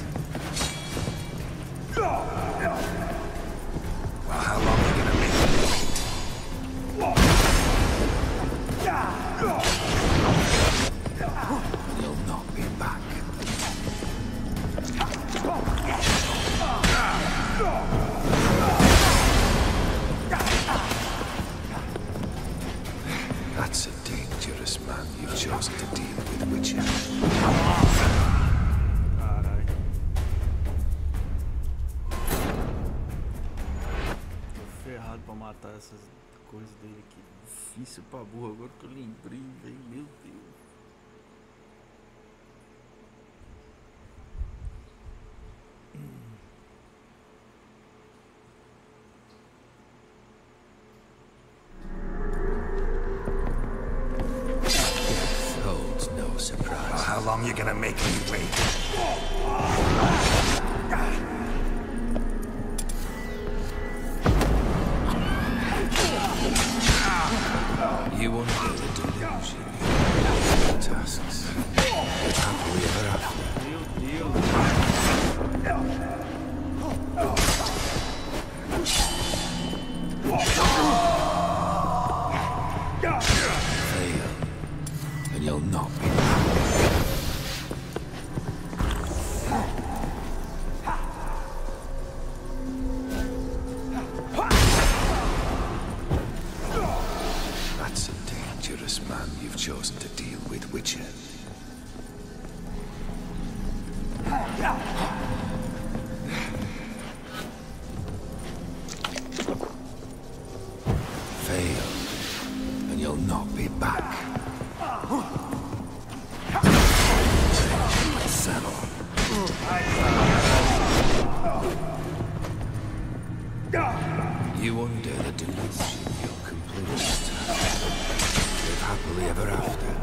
Well, how long are you gonna make me wait? You'll not be back. That's a dangerous man you've chosen to deal with, Witcher. Pra matar essas coisas dele aqui. Difícil pra burro. Agora que eu lembrei, velho. Meu Deus. Death holds no surprise. Well, how long are you gonna make me wait? You won't get the delusion. Tasks. Happily ever after. Fail, and you'll not be That's a dangerous man you've chosen to deal with, Witcher. Fail, and you'll not be back. Settle. You under the delusion you're complete. Live happily ever after.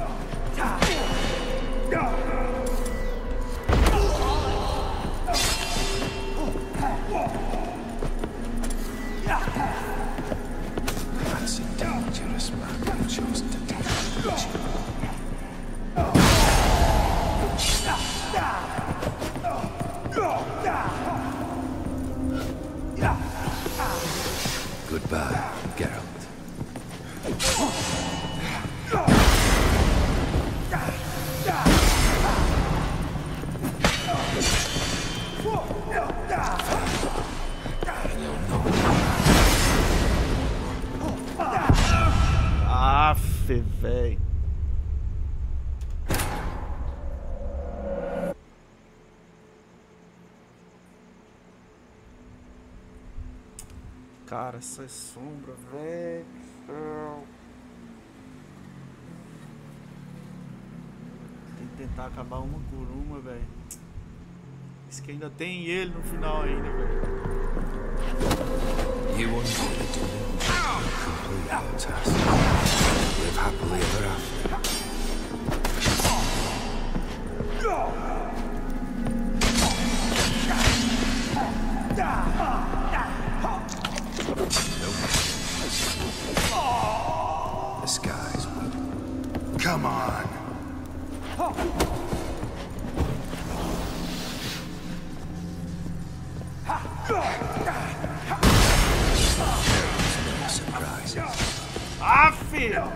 That's a dangerous man you've chosen to deal with. Goodbye, Geralt. Aff, véi. Cara, essa sombra, velho. Tem que tentar acabar uma por uma, velho. Isso que ainda tem ele no final ainda, velho. You won't get it to complete your task. Live happily ever after. The skies would. Come on! No surprises. Ah, filho!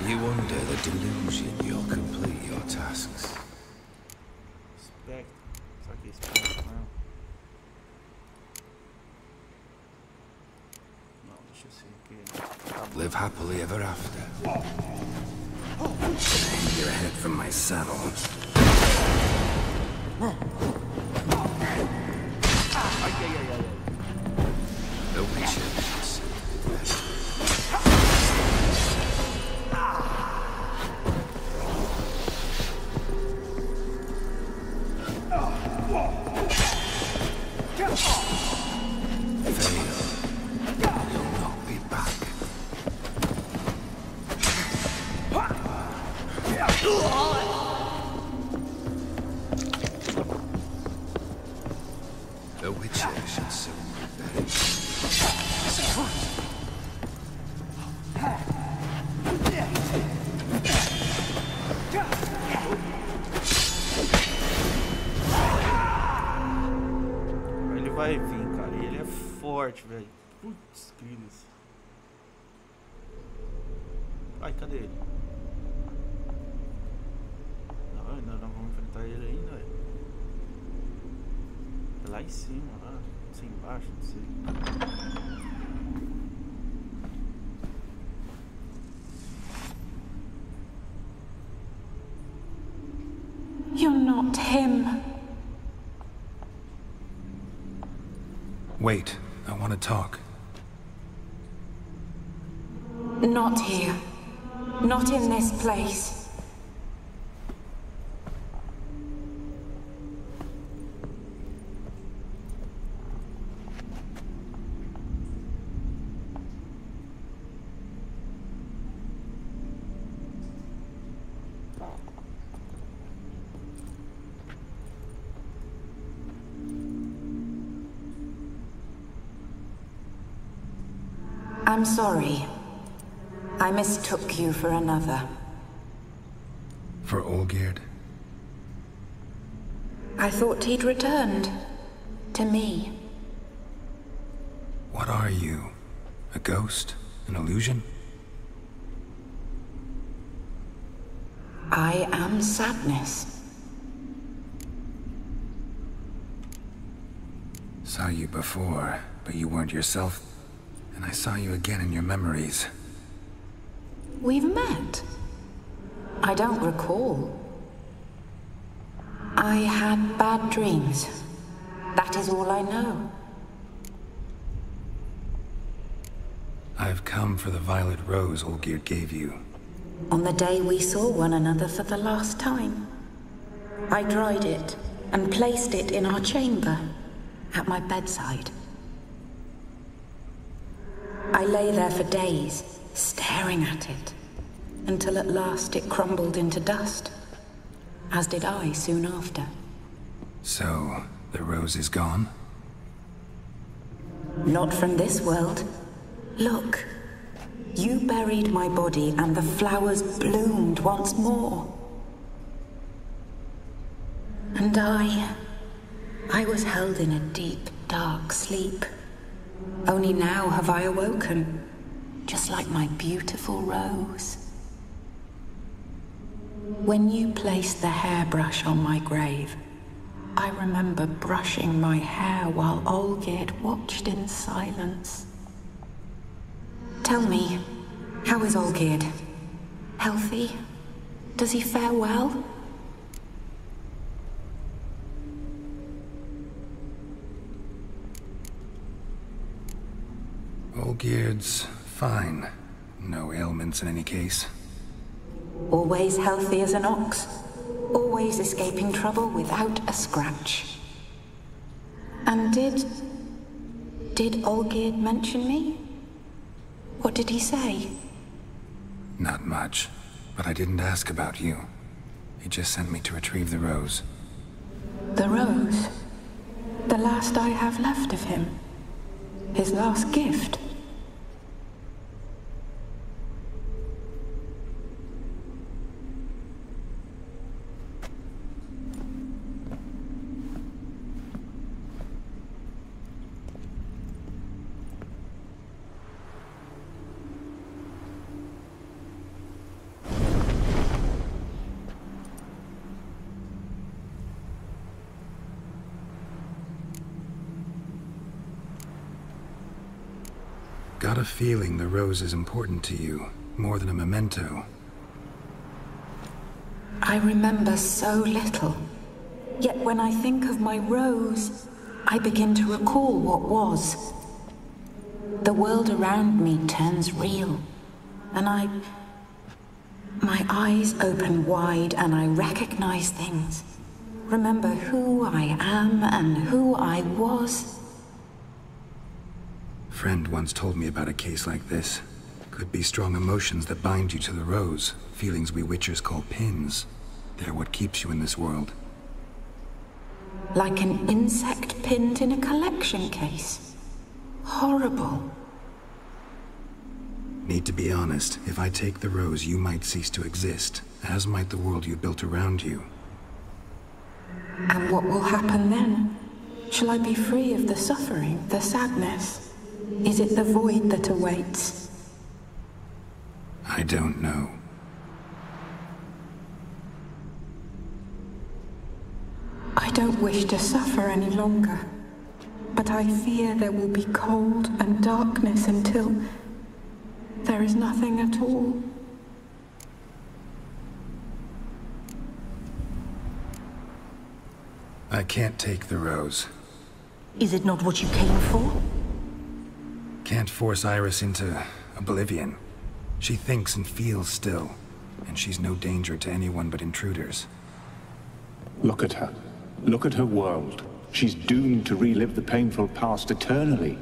You under the delusion you'll complete your tasks. Spectre. Só que Spectre, não. Não, deixa eu ser aqui. Live happily ever after. Hang your head from my saddle. The Witcher is fail. You'll not be back. should soon be better. Ele vai vir, cara. E ele é forte, velho. Putz, Cris. Ai, cadê ele? Não, ainda não vamos enfrentar ele ainda, velho. É lá em cima, lá. Não sei, embaixo, não sei. You're not him. Wait, I want to talk. Not here. Not in this place. I'm sorry. I mistook you for another. For Olgierd? I thought he'd returned. To me. What are you? A ghost? An illusion? I am sadness. Saw you before, but you weren't yourself. And I saw you again in your memories. We've met? I don't recall. I had bad dreams. That is all I know. I've come for the violet rose Olgierd gave you. On the day we saw one another for the last time, I dried it and placed it in our chamber, at my bedside. I lay there for days, staring at it, until at last it crumbled into dust, as did I soon after. So, the rose is gone? Not from this world. Look, you buried my body and the flowers bloomed once more. And I was held in a deep, dark sleep. Only now have I awoken, just like my beautiful rose. When you placed the hairbrush on my grave, I remember brushing my hair while Olgierd watched in silence. Tell me, how is Olgierd? Healthy? Does he fare well? Olgierd's fine. No ailments in any case. Always healthy as an ox. Always escaping trouble without a scratch. And did Olgierd mention me? What did he say? Not much, but I didn't ask about you. He just sent me to retrieve the rose. The rose? The last I have left of him? His last gift? Got a feeling the rose is important to you, more than a memento. I remember so little. Yet when I think of my rose, I begin to recall what was. The world around me turns real, and my eyes open wide and I recognize things. Remember who I am and who I was. Friend once told me about a case like this. Could be strong emotions that bind you to the rose, feelings we Witchers call pins. They're what keeps you in this world. Like an insect pinned in a collection case. Horrible. Need to be honest. If I take the rose, you might cease to exist, as might the world you built around you. And what will happen then? Shall I be free of the suffering, the sadness? Is it the void that awaits? I don't know. I don't wish to suffer any longer, but I fear there will be cold and darkness until there is nothing at all. I can't take the rose. Is it not what you came for? Can't force Iris into oblivion. She thinks and feels still, and she's no danger to anyone but intruders. Look at her. Look at her world. She's doomed to relive the painful past eternally.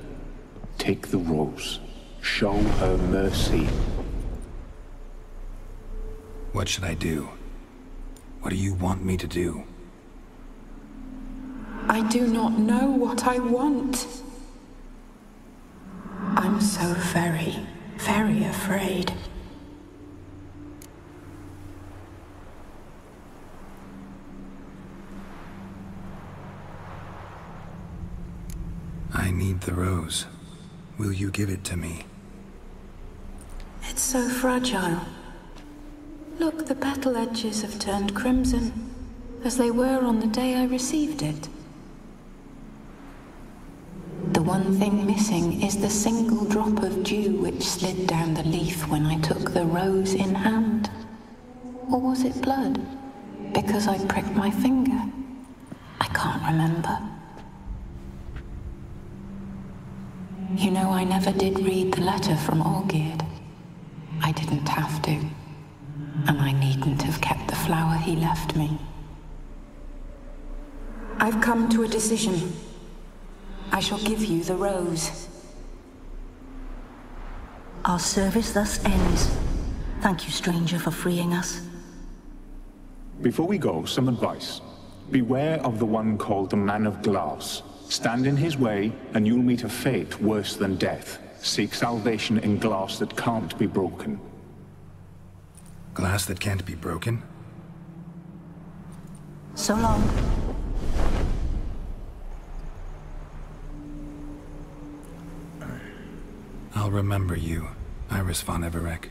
Take the rose. Show her mercy. What should I do? What do you want me to do? I do not know what I want. I'm so very, very afraid. I need the rose. Will you give it to me? It's so fragile. Look, the petal edges have turned crimson, as they were on the day I received it. The one thing missing is the single drop of dew which slid down the leaf when I took the rose in hand. Or was it blood? Because I pricked my finger. I can't remember. You know, I never did read the letter from Olgierd. I didn't have to. And I needn't have kept the flower he left me. I've come to a decision. I shall give you the rose. Our service thus ends. Thank you, stranger, for freeing us. Before we go, some advice. Beware of the one called the Man of Glass. Stand in his way, and you'll meet a fate worse than death. Seek salvation in glass that can't be broken. Glass that can't be broken? So long. I'll remember you, Iris von Everec.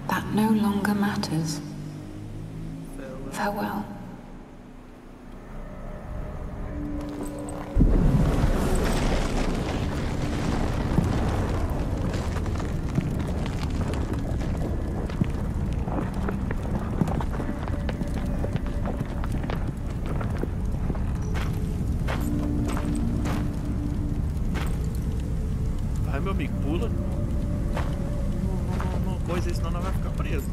That no longer matters. Farewell. Vai, meu amigo, pula. Não coisa, senão não vai ficar preso.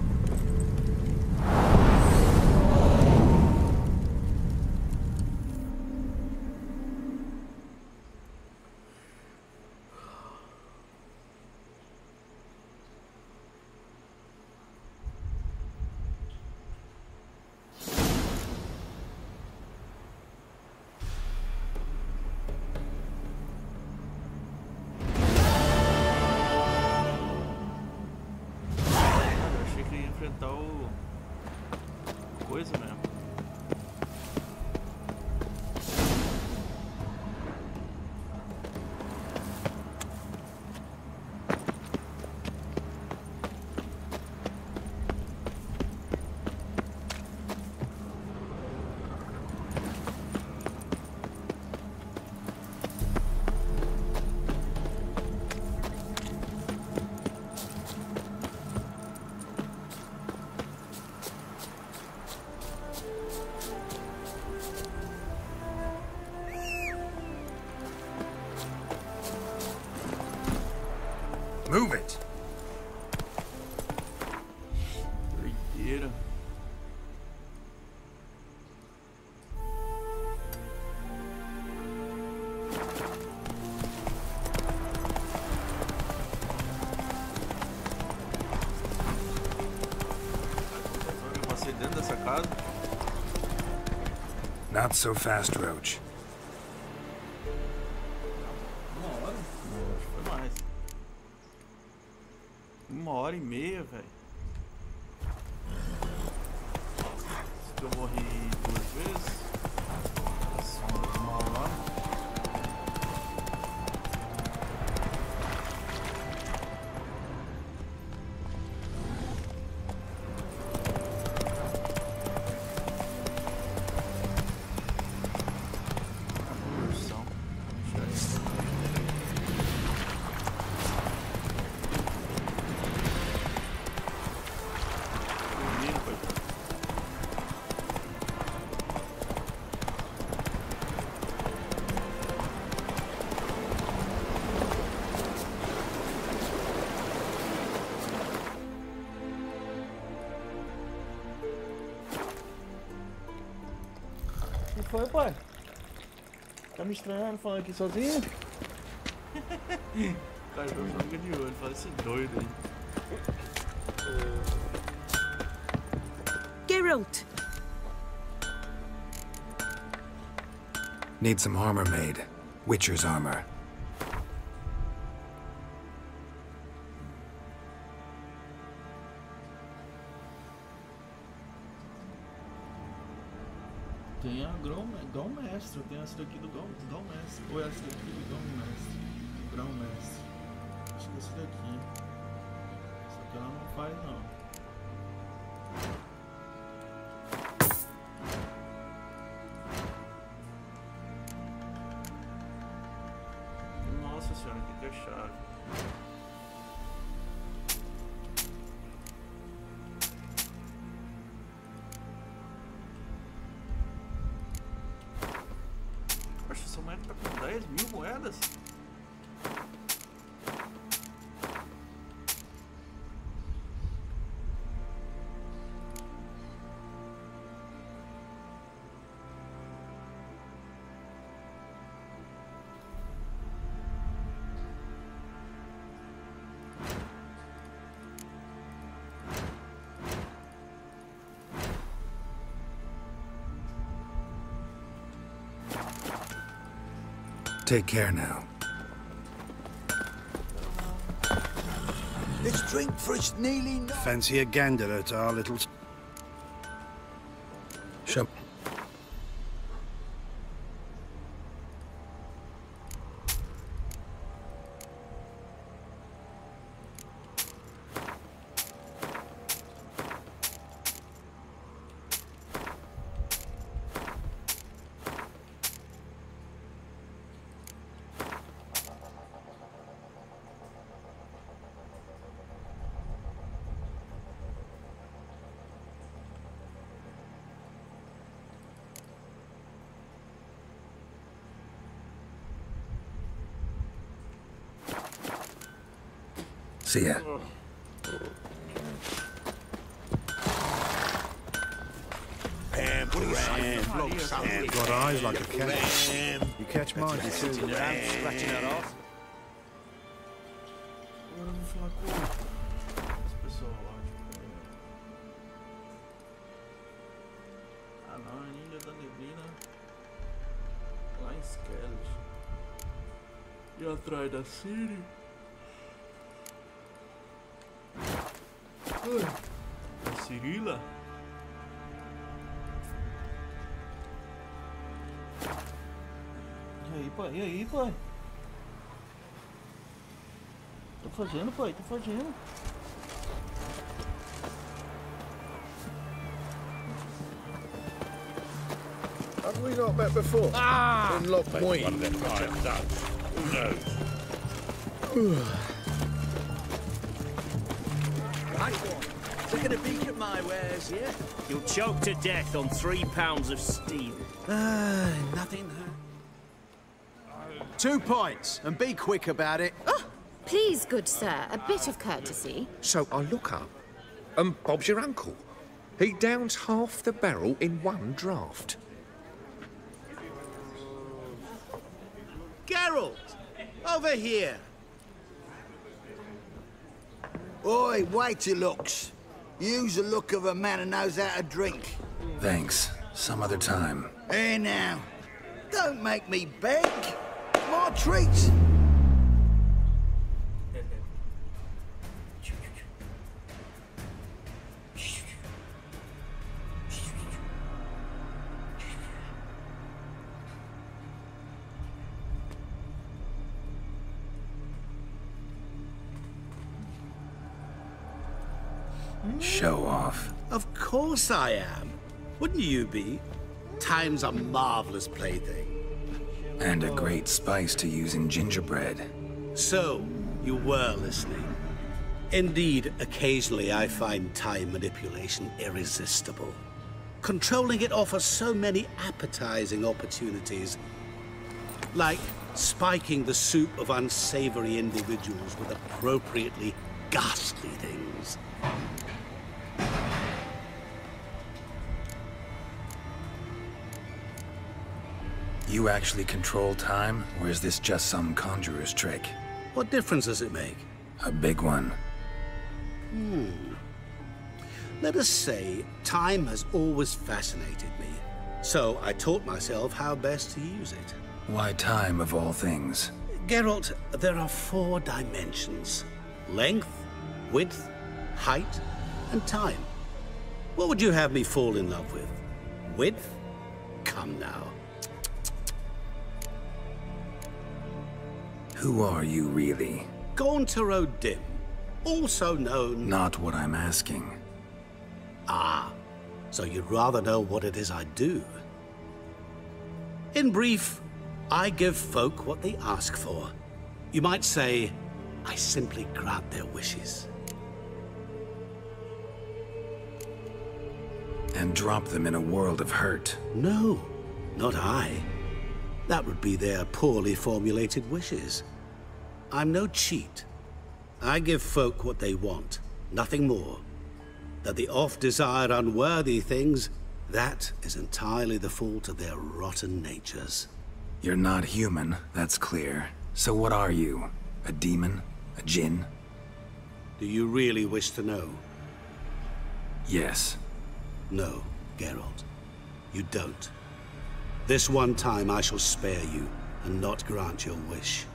Enfrentar o coisa mesmo. Move it! Doideira. Eu passei dentro dessa casa. Not so fast, Roach. Uma hora? Não, acho que foi mais. 1h30, velho. Eu morri 2 vezes. A sombra do mal lá. O que foi, pai? Tá me estranhando falando aqui sozinho? Cara, eu jogo de olho, fala esse doido aí. Geralt! Need some armor made. Witcher's armor. Tem a grão-mestre, tem essa daqui do grão-mestre. Ou essa daqui do grão-mestre. Grão-mestre. Acho que essa daqui. Essa aqui ela não faz, não. Nossa senhora, o que é chave? Essa moeda tá com 10.000 moedas? Take care now. Let's drink for it's nearly night. Fancy a gander at our little... Shut. See ya. Got eyes like a cat. You catch mine, you see. Agora eu vou falar com esse pessoal lá. Ah não, a Ninja da Neblina. Lá em Skellig. E atrás da Ciri. A Cirila? E aí, pai? E aí, pai? Tô fazendo, pai? Tô fazendo. Have we not met before? Ah! In Loch Wayne. One of them times done. Who knows? Taking a peek at my wares, yeah? You'll choke to death on 3 pounds of steel. Nothing. 2 pints, and be quick about it. Oh, please, good sir, a bit of courtesy. So I look up, and Bob's your uncle. He downs half the barrel in one draught. Geralt, over here. Oi, wait your looks. Use the look of a man who knows how to drink. Thanks. Some other time. Hey now, don't make me beg. More treats. Show off. Of course I am. Wouldn't you be? Time's a marvelous plaything. And a great spice to use in gingerbread. So, you were listening. Indeed, occasionally I find time manipulation irresistible. Controlling it offers so many appetizing opportunities. Like spiking the soup of unsavory individuals with appropriately ghastly things. You actually control time, or is this just some conjurer's trick? What difference does it make? A big one. Let us say, time has always fascinated me. So I taught myself how best to use it. Why time, of all things? Geralt, there are 4 dimensions. Length, width, height, and time. What would you have me fall in love with? Width? Come now. Who are you, really? Gauntero Dim, also known... Not what I'm asking. Ah, so you'd rather know what it is I do. In brief, I give folk what they ask for. You might say, I simply grant their wishes. And drop them in a world of hurt. No, not I. That would be their poorly formulated wishes. I'm no cheat. I give folk what they want, nothing more. That they oft desire unworthy things, that is entirely the fault of their rotten natures. You're not human, that's clear. So what are you? A demon? A djinn? Do you really wish to know? Yes. No, Geralt. You don't. This one time I shall spare you, and not grant your wish.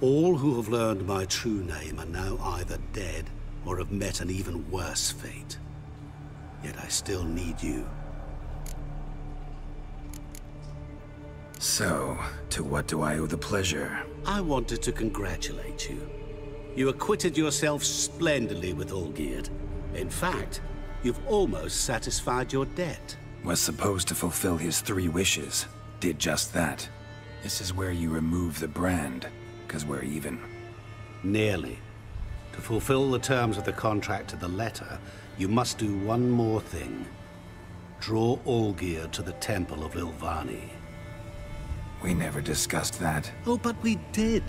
All who have learned my true name are now either dead, or have met an even worse fate. Yet I still need you. So, to what do I owe the pleasure? I wanted to congratulate you. You acquitted yourself splendidly with Olgierd. In fact, you've almost satisfied your debt. Was supposed to fulfill his 3 wishes. Did just that. This is where you remove the brand, because we're even. Nearly. To fulfill the terms of the contract to the letter, you must do one more thing. Draw Olgierd to the Temple of Lilvani. We never discussed that. Oh, but we did.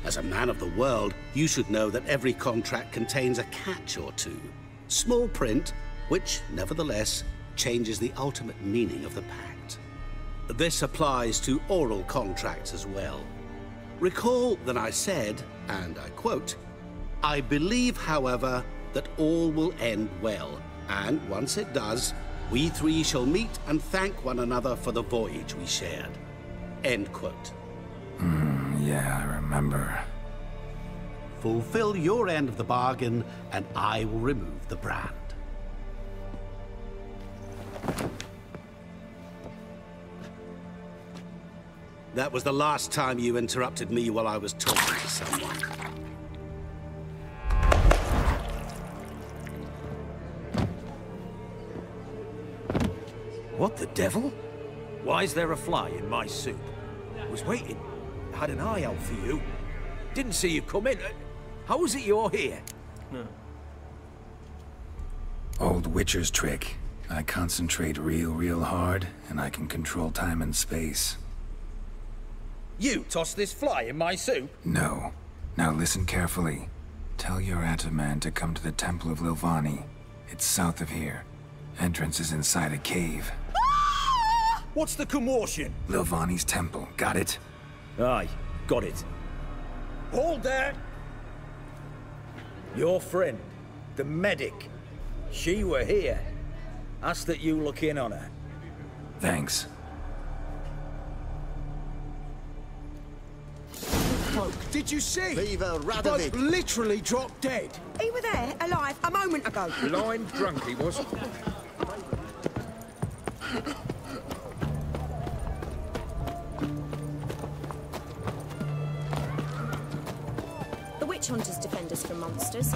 As a man of the world, you should know that every contract contains a catch or two. Small print, which, nevertheless, changes the ultimate meaning of the pact. This applies to oral contracts as well. Recall that I said, and I quote, I believe, however, that all will end well, and once it does, we 3 shall meet and thank one another for the voyage we shared. End quote. Yeah, I remember. Fulfill your end of the bargain, and I will remove the brand. That was the last time you interrupted me while I was talking to someone. What the devil? Why is there a fly in my soup? I was waiting. I had an eye out for you. Didn't see you come in. How is it you're here? No. Old Witcher's trick. I concentrate real hard, and I can control time and space. You tossed this fly in my soup? No. Now listen carefully. Tell your Ataman to come to the Temple of Lilvani. It's south of here. Entrance is inside a cave. What's the commotion? Lilvani's temple, got it? Aye, got it. Hold there! Your friend, the medic, she were here. Ask that you look in on her. Thanks. smoke. Did you see? Viva He Radovid. both literally dropped dead. He were there, alive, a moment ago. Blind drunk he was. The witch hunters defend us from monsters.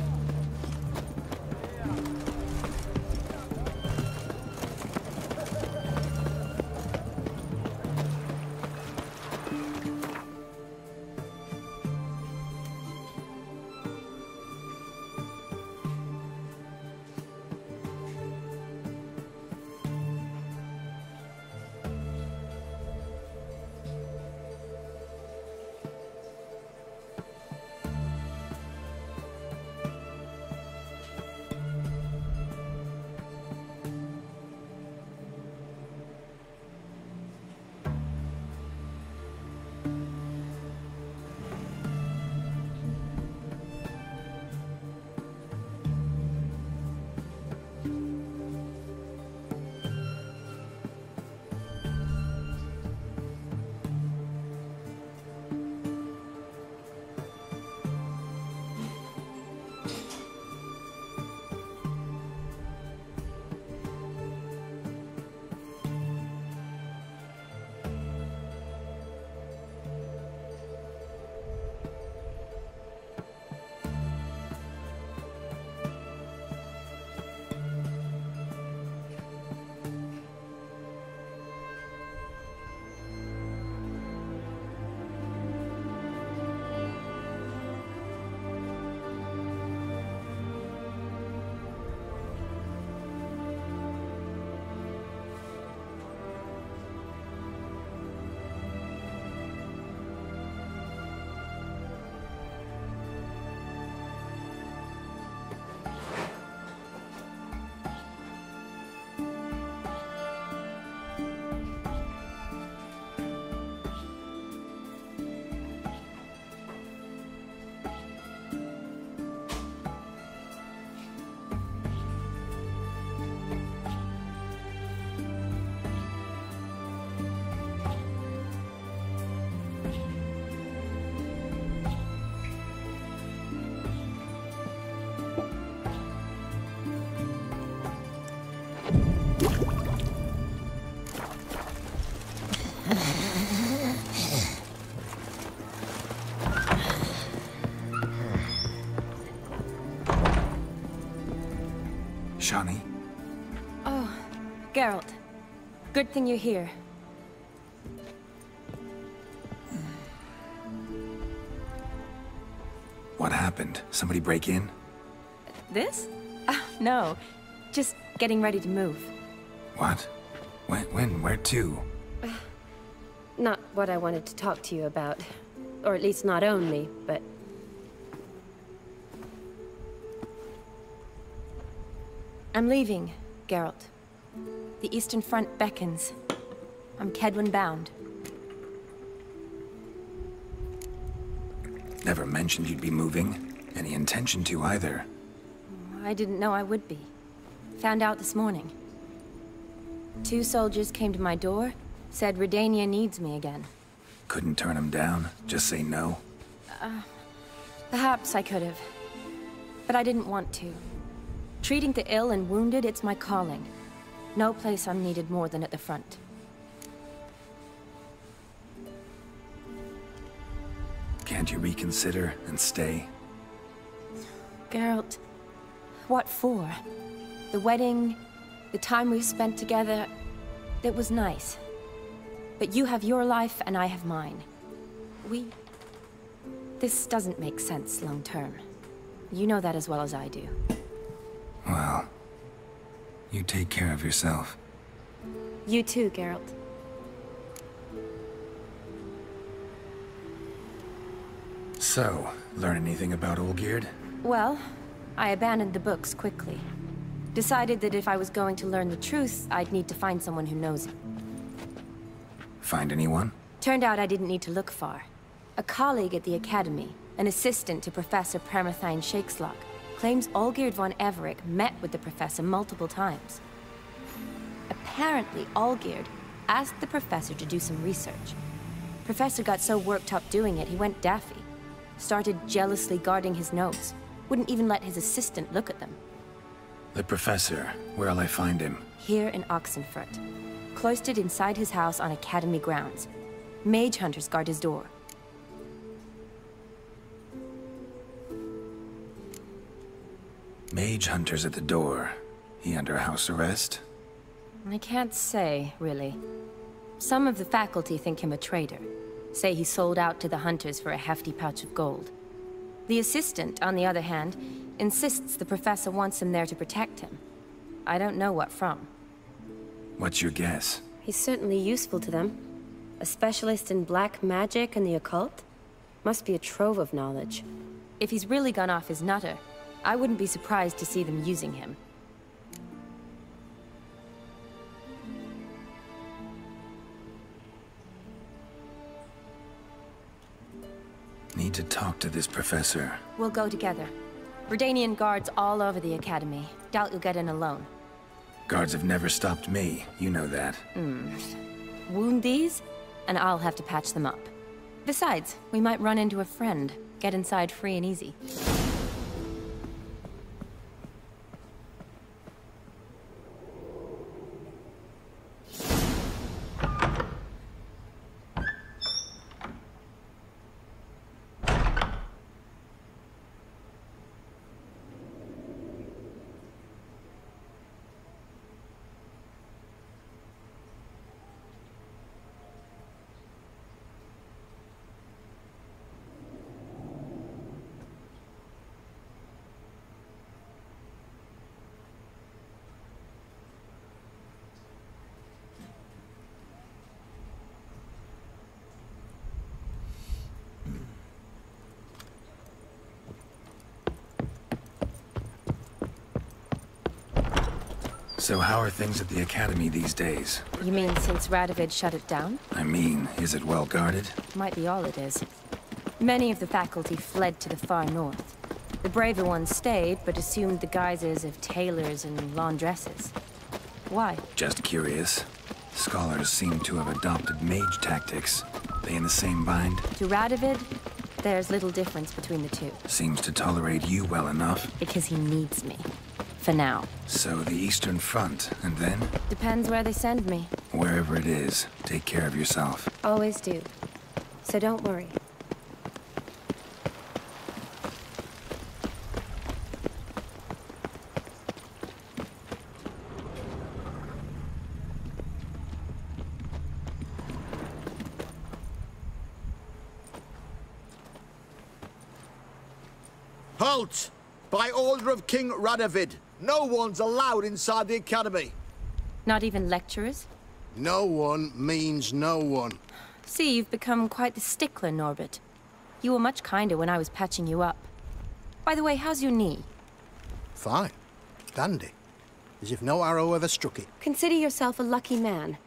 Shani? Oh, Geralt. Good thing you're here. What happened? Somebody break in? This? No. Just getting ready to move. What? When? Where to? Not what I wanted to talk to you about. Or at least not only, but... I'm leaving, Geralt. The Eastern Front beckons. I'm Kedwin bound. Never mentioned you'd be moving. Any intention to either. I didn't know I would be. Found out this morning. 2 soldiers came to my door, said Redania needs me again. Couldn't turn him down? Just say no? Perhaps I could have. But I didn't want to. Treating the ill and wounded, it's my calling. No place I'm needed more than at the front. Can't you reconsider and stay? Geralt, what for? The wedding, the time we've spent together, it was nice. But you have your life and I have mine. This doesn't make sense long term. You know that as well as I do. Well, you take care of yourself. You too, Geralt. So, learn anything about Olgierd? Well, I abandoned the books quickly. Decided that if I was going to learn the truth, I'd need to find someone who knows it. Find anyone? Turned out I didn't need to look far. A colleague at the Academy, an assistant to Professor Permathine Shakeslok, claims Olgierd von Everec met with the professor multiple times. Apparently, Olgierd asked the professor to do some research. Professor got so worked up doing it, he went daffy. Started jealously guarding his notes. Wouldn't even let his assistant look at them. The professor, where'll I find him? Here in Oxenfurt. Cloistered inside his house on Academy grounds. Mage hunters guard his door. Mage hunters at the door. He under house arrest? I can't say, really. Some of the faculty think him a traitor. Say he sold out to the hunters for a hefty pouch of gold. The assistant, on the other hand, insists the professor wants him there to protect him. I don't know what from. What's your guess? He's certainly useful to them. A specialist in black magic and the occult? Must be a trove of knowledge. If he's really gone off his nutter, I wouldn't be surprised to see them using him. Need to talk to this professor. We'll go together. Redanian guards all over the Academy. Doubt you'll get in alone. Guards have never stopped me, you know that. Wound these, and I'll have to patch them up. Besides, we might run into a friend. Get inside free and easy. So how are things at the Academy these days? You mean since Radovid shut it down? I mean, is it well guarded? Might be all it is. Many of the faculty fled to the far north. The braver ones stayed, but assumed the guises of tailors and laundresses. Why? Just curious. Scholars seem to have adopted mage tactics. They in the same bind? To Radovid, there's little difference between the two. Seems to tolerate you well enough. Because he needs me. For now. So the Eastern Front, and then? Depends where they send me. Wherever it is, take care of yourself. Always do. So don't worry. Halt! By order of King Radovid, no one's allowed inside the Academy. Not even lecturers? No one means no one. See, you've become quite the stickler, Norbert. You were much kinder when I was patching you up. By the way, how's your knee? Fine. Dandy. As if no arrow ever struck it. Consider yourself a lucky man.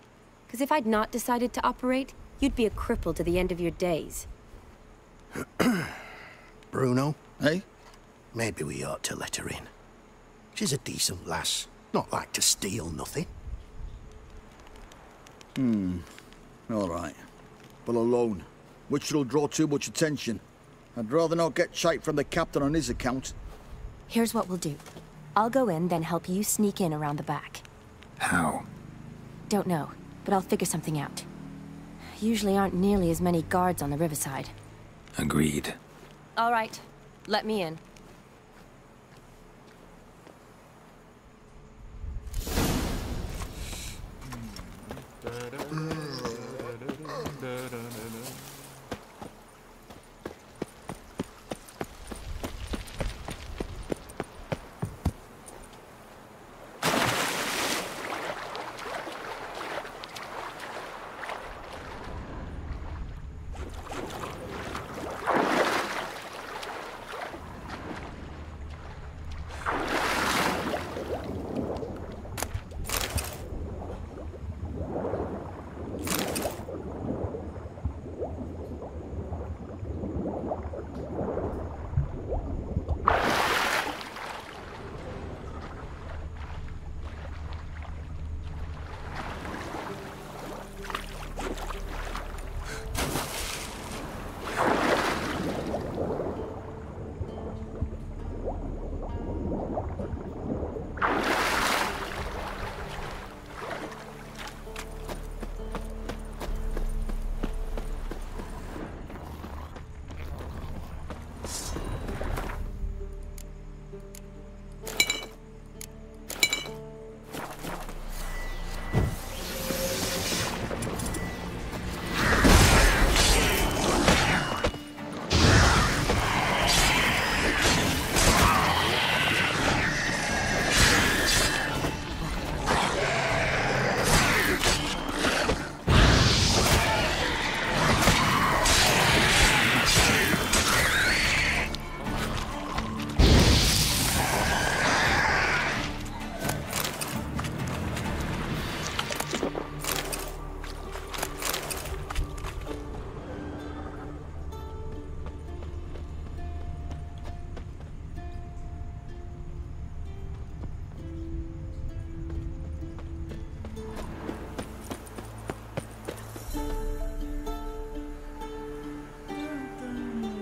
Because if I'd not decided to operate, you'd be a cripple to the end of your days. Bruno? Eh? Maybe we ought to let her in. She's a decent lass. Not like to steal nothing. All right. But alone, which will draw too much attention. I'd rather not get shite from the captain on his account. Here's what we'll do. I'll go in, then help you sneak in around the back. How? Don't know, but I'll figure something out. Usually aren't nearly as many guards on the riverside. Agreed. All right. Let me in.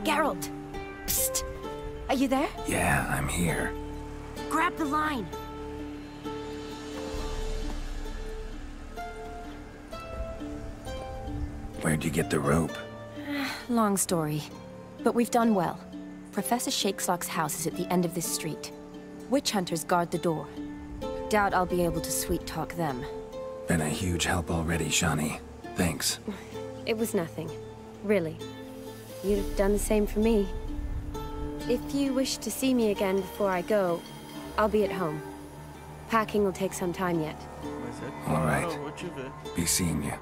Geralt! Psst! Are you there? Yeah, I'm here. Grab the line! Where'd you get the rope? Long story. But we've done well. Professor Shakeslock's house is at the end of this street. Witch hunters guard the door. Doubt I'll be able to sweet-talk them. Been a huge help already, Shani. Thanks. It was nothing. Really. You'd have done the same for me. If you wish to see me again before I go, I'll be at home. Packing will take some time yet. All right. Be seeing you.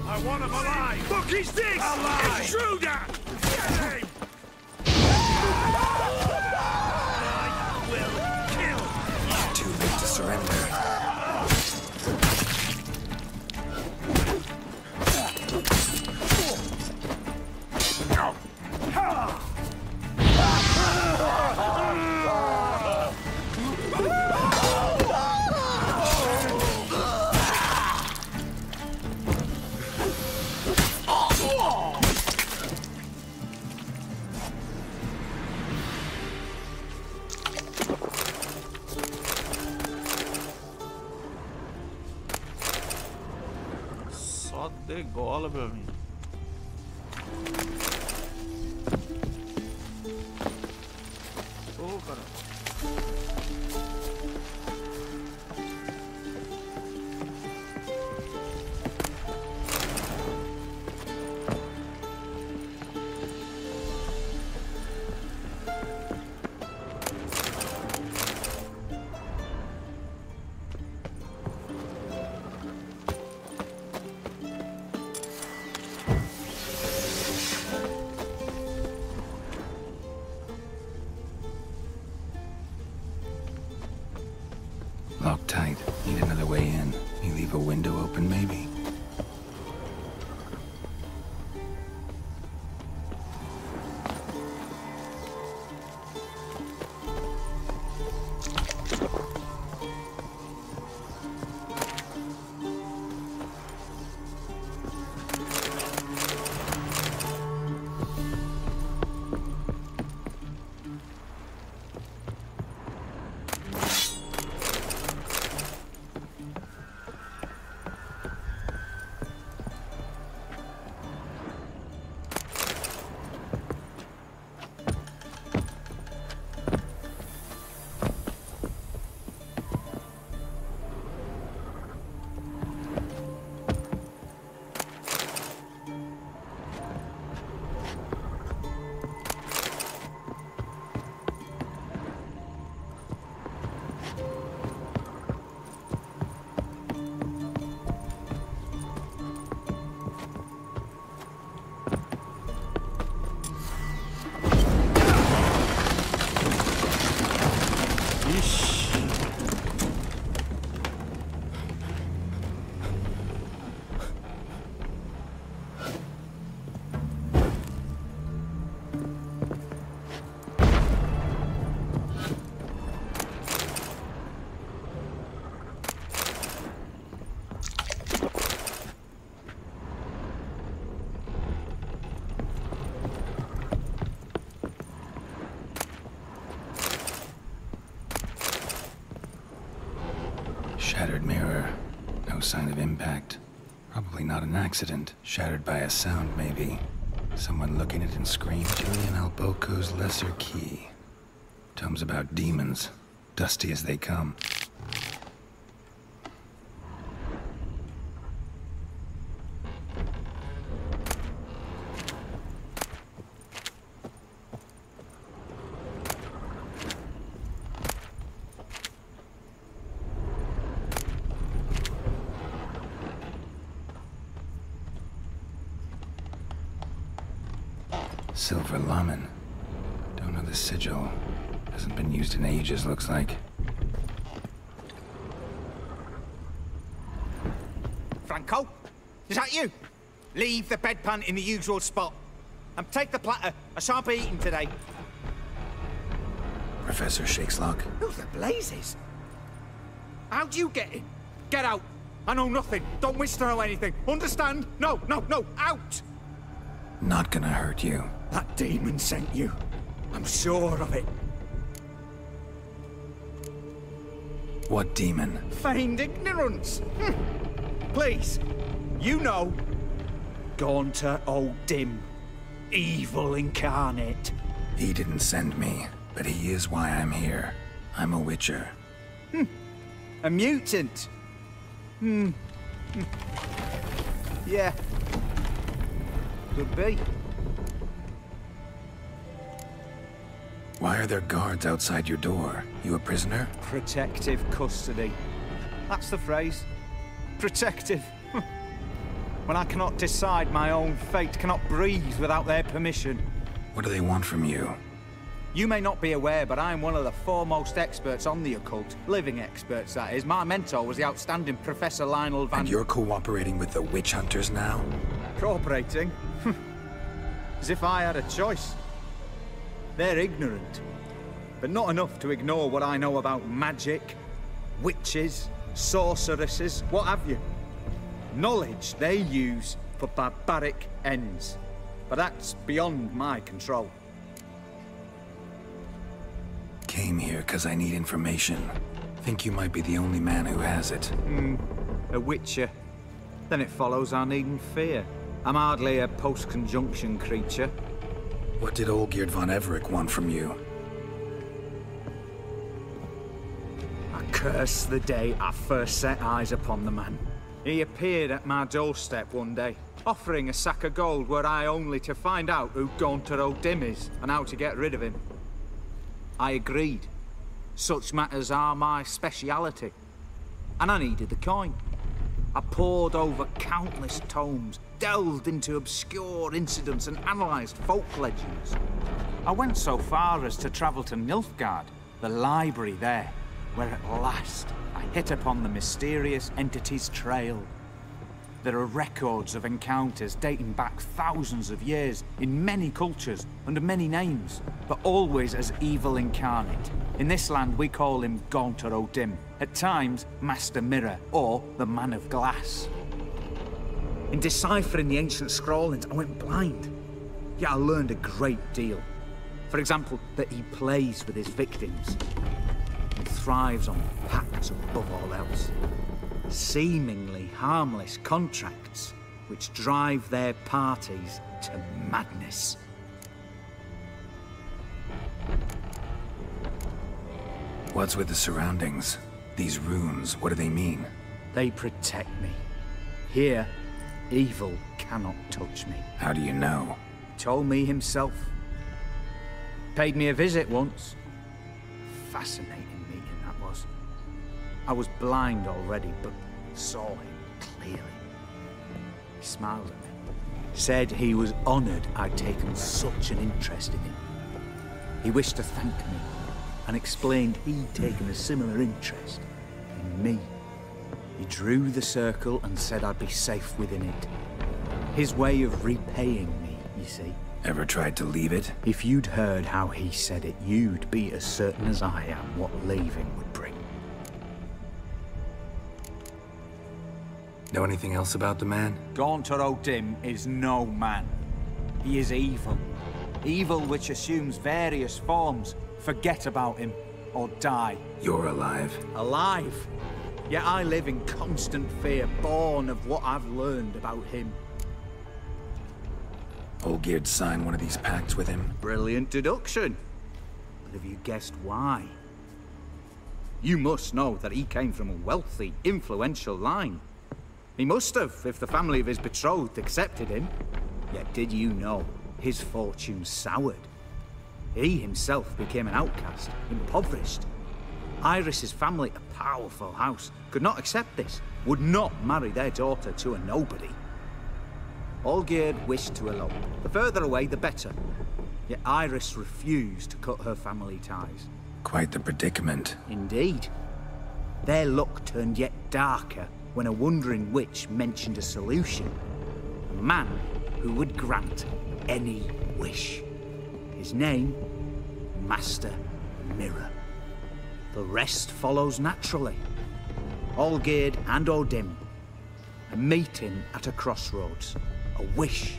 I want him alive! Look, he's this! Alive! Intruder! Get him! I will kill! Too late to surrender. Só degola, meu amigo. Ô, cara. Locked tight. Need another way in. You leave a window open, maybe? Shattered mirror. No sign of impact. Probably not an accident. Shattered by a sound, maybe. Someone looking at it and screamed. Julian Alboco's lesser key. Tomes about demons. Dusty as they come. Silver Lamen. Don't know the sigil. Hasn't been used in ages, looks like. Franco? Is that you? Leave the bedpan in the usual spot. And take the platter. I shan't be eating today. Professor Shakeslock. Who the blazes? How'd you get in? Get out! I know nothing. Don't wish to know anything. Understand? No, no, no! Out! Not gonna hurt you. That demon sent you. I'm sure of it. What demon? Feigned ignorance. Please, you know. Gaunter O'Dim. Evil incarnate. He didn't send me, but he is why I'm here. I'm a Witcher. A mutant. Yeah. Could be. Why are there guards outside your door? You a prisoner? Protective custody. That's the phrase. Protective. When I cannot decide my own fate, cannot breathe without their permission. What do they want from you? You may not be aware, but I'm one of the foremost experts on the occult. Living experts, that is. My mentor was the outstanding Professor Lionel Van... And you're cooperating with the witch hunters now? Cooperating? As if I had a choice. They're ignorant, but not enough to ignore what I know about magic, witches, sorceresses, what have you. Knowledge they use for barbaric ends, but that's beyond my control. Came here because I need information. Think you might be the only man who has it. A Witcher. Then it follows I needn't fear. I'm hardly a post-conjunction creature. What did Olgierd von Everec want from you? I curse the day I first set eyes upon the man. He appeared at my doorstep one day, offering a sack of gold were I only to find out who Gaunter O'Dim is and how to get rid of him. I agreed. Such matters are my speciality. And I needed the coin. I pored over countless tomes, delved into obscure incidents and analysed folk legends. I went so far as to travel to Nilfgaard, the library there, where at last I hit upon the mysterious entity's trail. There are records of encounters dating back thousands of years in many cultures, under many names, but always as evil incarnate. In this land we call him Gaunter O'Dim, at times Master Mirror, or the Man of Glass. In deciphering the ancient scrawlings I went blind, yet I learned a great deal. For example, that he plays with his victims and thrives on pacts above all else. Seemingly harmless contracts which drive their parties to madness. What's with the surroundings? These runes, what do they mean? They protect me. Here, evil cannot touch me. How do you know? He told me himself. Paid me a visit once. Fascinating meeting that was. I was blind already, but saw him clearly. He smiled at me. Said he was honoured I'd taken such an interest in him. He wished to thank me, and explained he'd taken a similar interest in me. He drew the circle and said I'd be safe within it. His way of repaying me, you see. Ever tried to leave it? If you'd heard how he said it, you'd be as certain as I am what leaving would bring. Know anything else about the man? Gaunter O'Dim is no man. He is evil. Evil which assumes various forms. Forget about him, or die. You're alive. Alive? Yet I live in constant fear, born of what I've learned about him. Olgierd signed one of these pacts with him? Brilliant deduction. But have you guessed why? You must know that he came from a wealthy, influential line. He must have, if the family of his betrothed accepted him. Yet did you know his fortune soured? He himself became an outcast, impoverished. Iris's family, a powerful house, could not accept this, would not marry their daughter to a nobody. Olgierd wished to elope. The further away, the better. Yet Iris refused to cut her family ties. Quite the predicament. Indeed. Their luck turned yet darker when a wandering witch mentioned a solution. A man who would grant any wish. His name, Master mirror. The rest follows naturally. Olgierd and Odim, a meeting at a crossroads, a wish,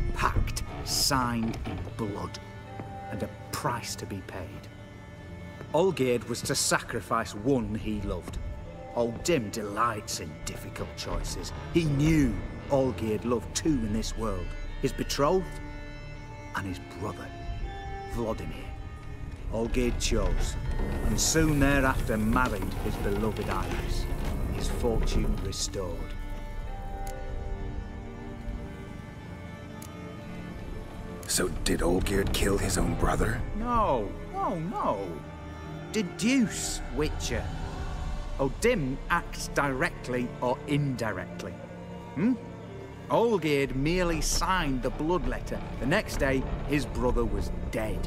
a pact signed in blood, and a price to be paid. Olgierd was to sacrifice one he loved. Odim delights in difficult choices. He knew Olgierd loved two in this world, his betrothed and his brother, Vladimir. Olgierd chose, and soon thereafter married his beloved Iris, his fortune restored. So did Olgierd kill his own brother? No. Deduce, Witcher. Odim acts directly or indirectly. Olgierd merely signed the blood letter. The next day, his brother was dead.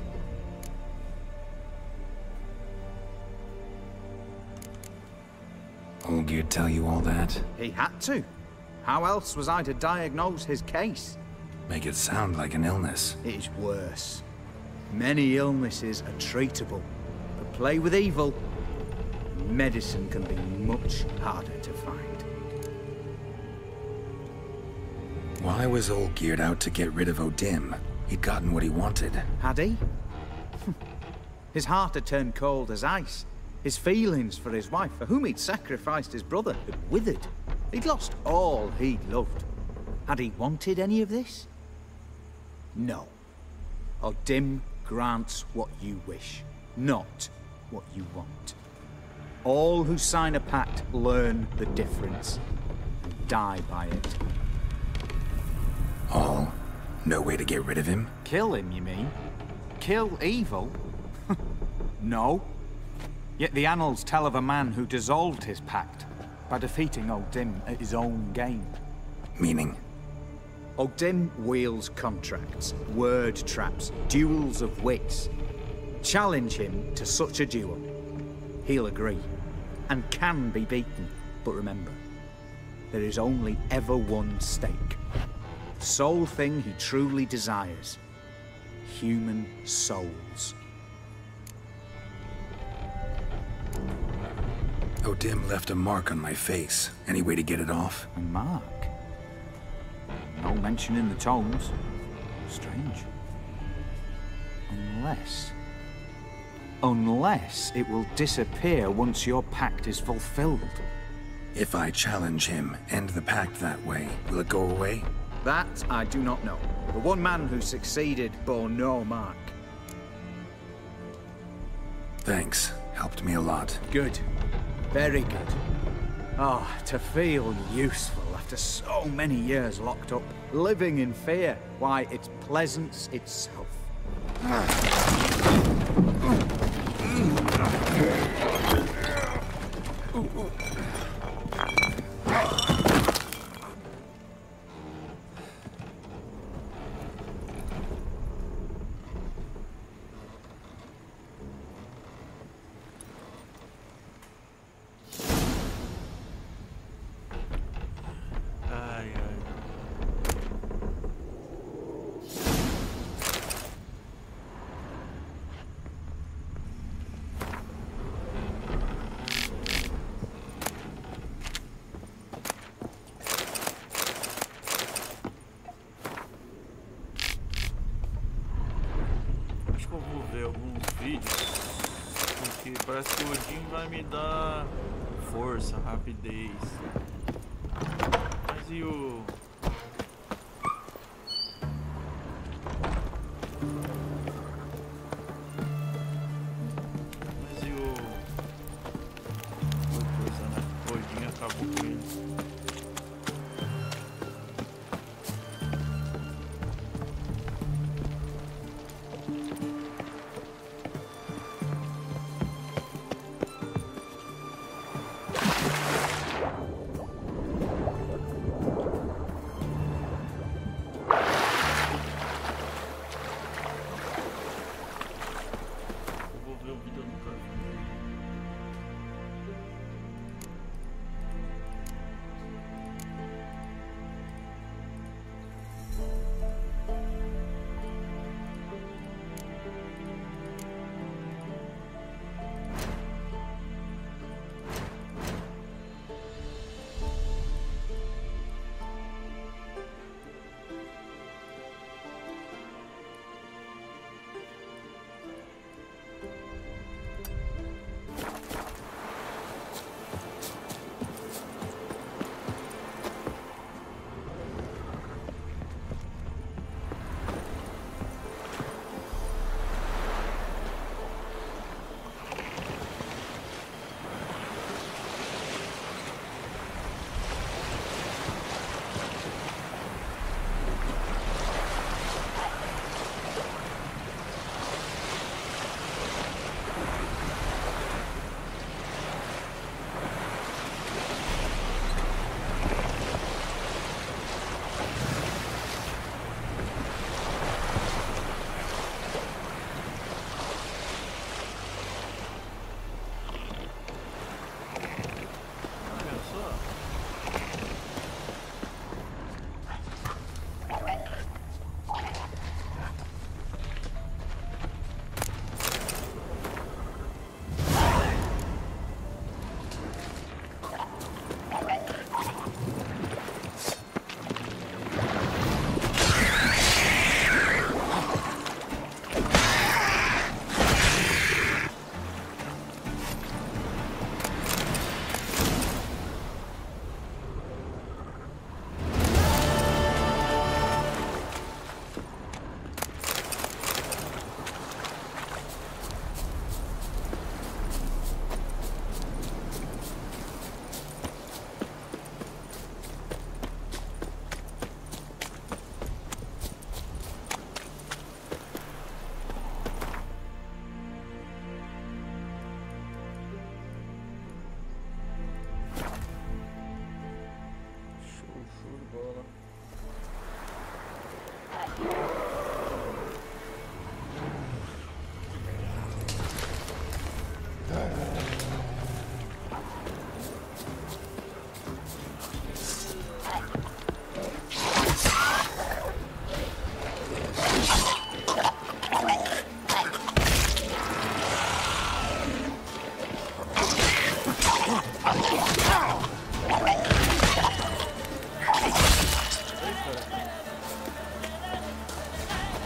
Olgierd tell you all that? He had to. How else was I to diagnose his case? Make it sound like an illness. It is worse. Many illnesses are treatable, but play with evil, medicine can be much harder to find. Why was Olgierd out to get rid of Odim? He'd gotten what he wanted. Had he? His heart had turned cold as ice. His feelings for his wife, for whom he'd sacrificed his brother, had withered. He'd lost all he'd loved. Had he wanted any of this? No. Odim grants what you wish, not what you want. All who sign a pact learn the difference and die by it. All? No way to get rid of him? Kill him, you mean? Kill evil? No. Yet the annals tell of a man who dissolved his pact by defeating Odim at his own game. Meaning? Odim wields contracts, word traps, duels of wits. Challenge him to such a duel. He'll agree, and can be beaten. But remember, there is only ever one stake. The sole thing he truly desires. Human souls. Odim left a mark on my face. Any way to get it off? A mark? No mention in the tomes. Strange. Unless it will disappear once your pact is fulfilled. If I challenge him, end the pact that way, will it go away? That I do not know. The one man who succeeded bore no mark. Thanks. Helped me a lot. Good. Very good. Oh, to feel useful after so many years locked up, living in fear. Why, it's pleasance itself. Parece que o Odin vai me dar força, rapidez. Mas e o... coisa, né? O Odin acabou com ele.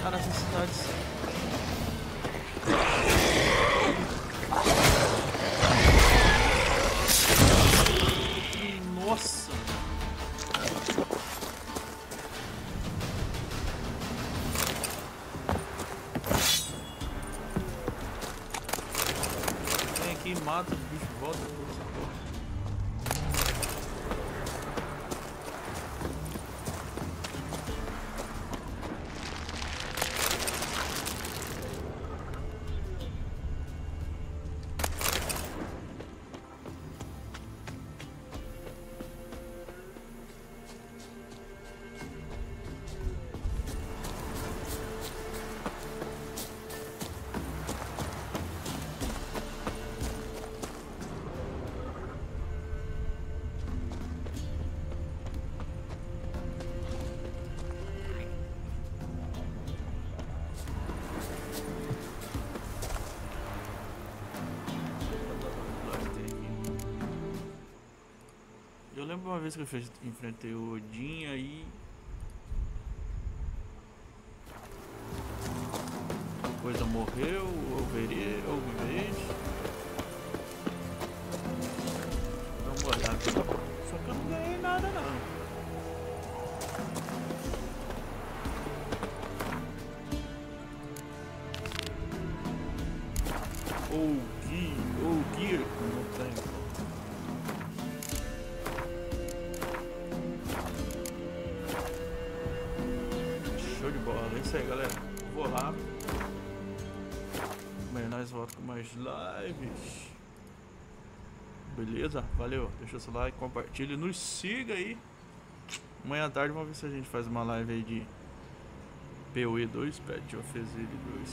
Cara, essas cidades... Nossa! Vem aqui, mata os bichos, volta pra essa porra. Eu lembro uma vez que eu enfrentei o Odin aí. A coisa morreu, ou viver. Dá uma olhada. Só que eu não ganhei nada não. Ou Gear, não tem. Show de bola, é isso aí, galera. Vou lá. Amanhã nós voltamos com mais lives. Beleza? Valeu. Deixa o seu like, compartilha, nos siga aí. Amanhã à tarde vamos ver se a gente faz uma live aí de PoE 2, Pet of Exile 2.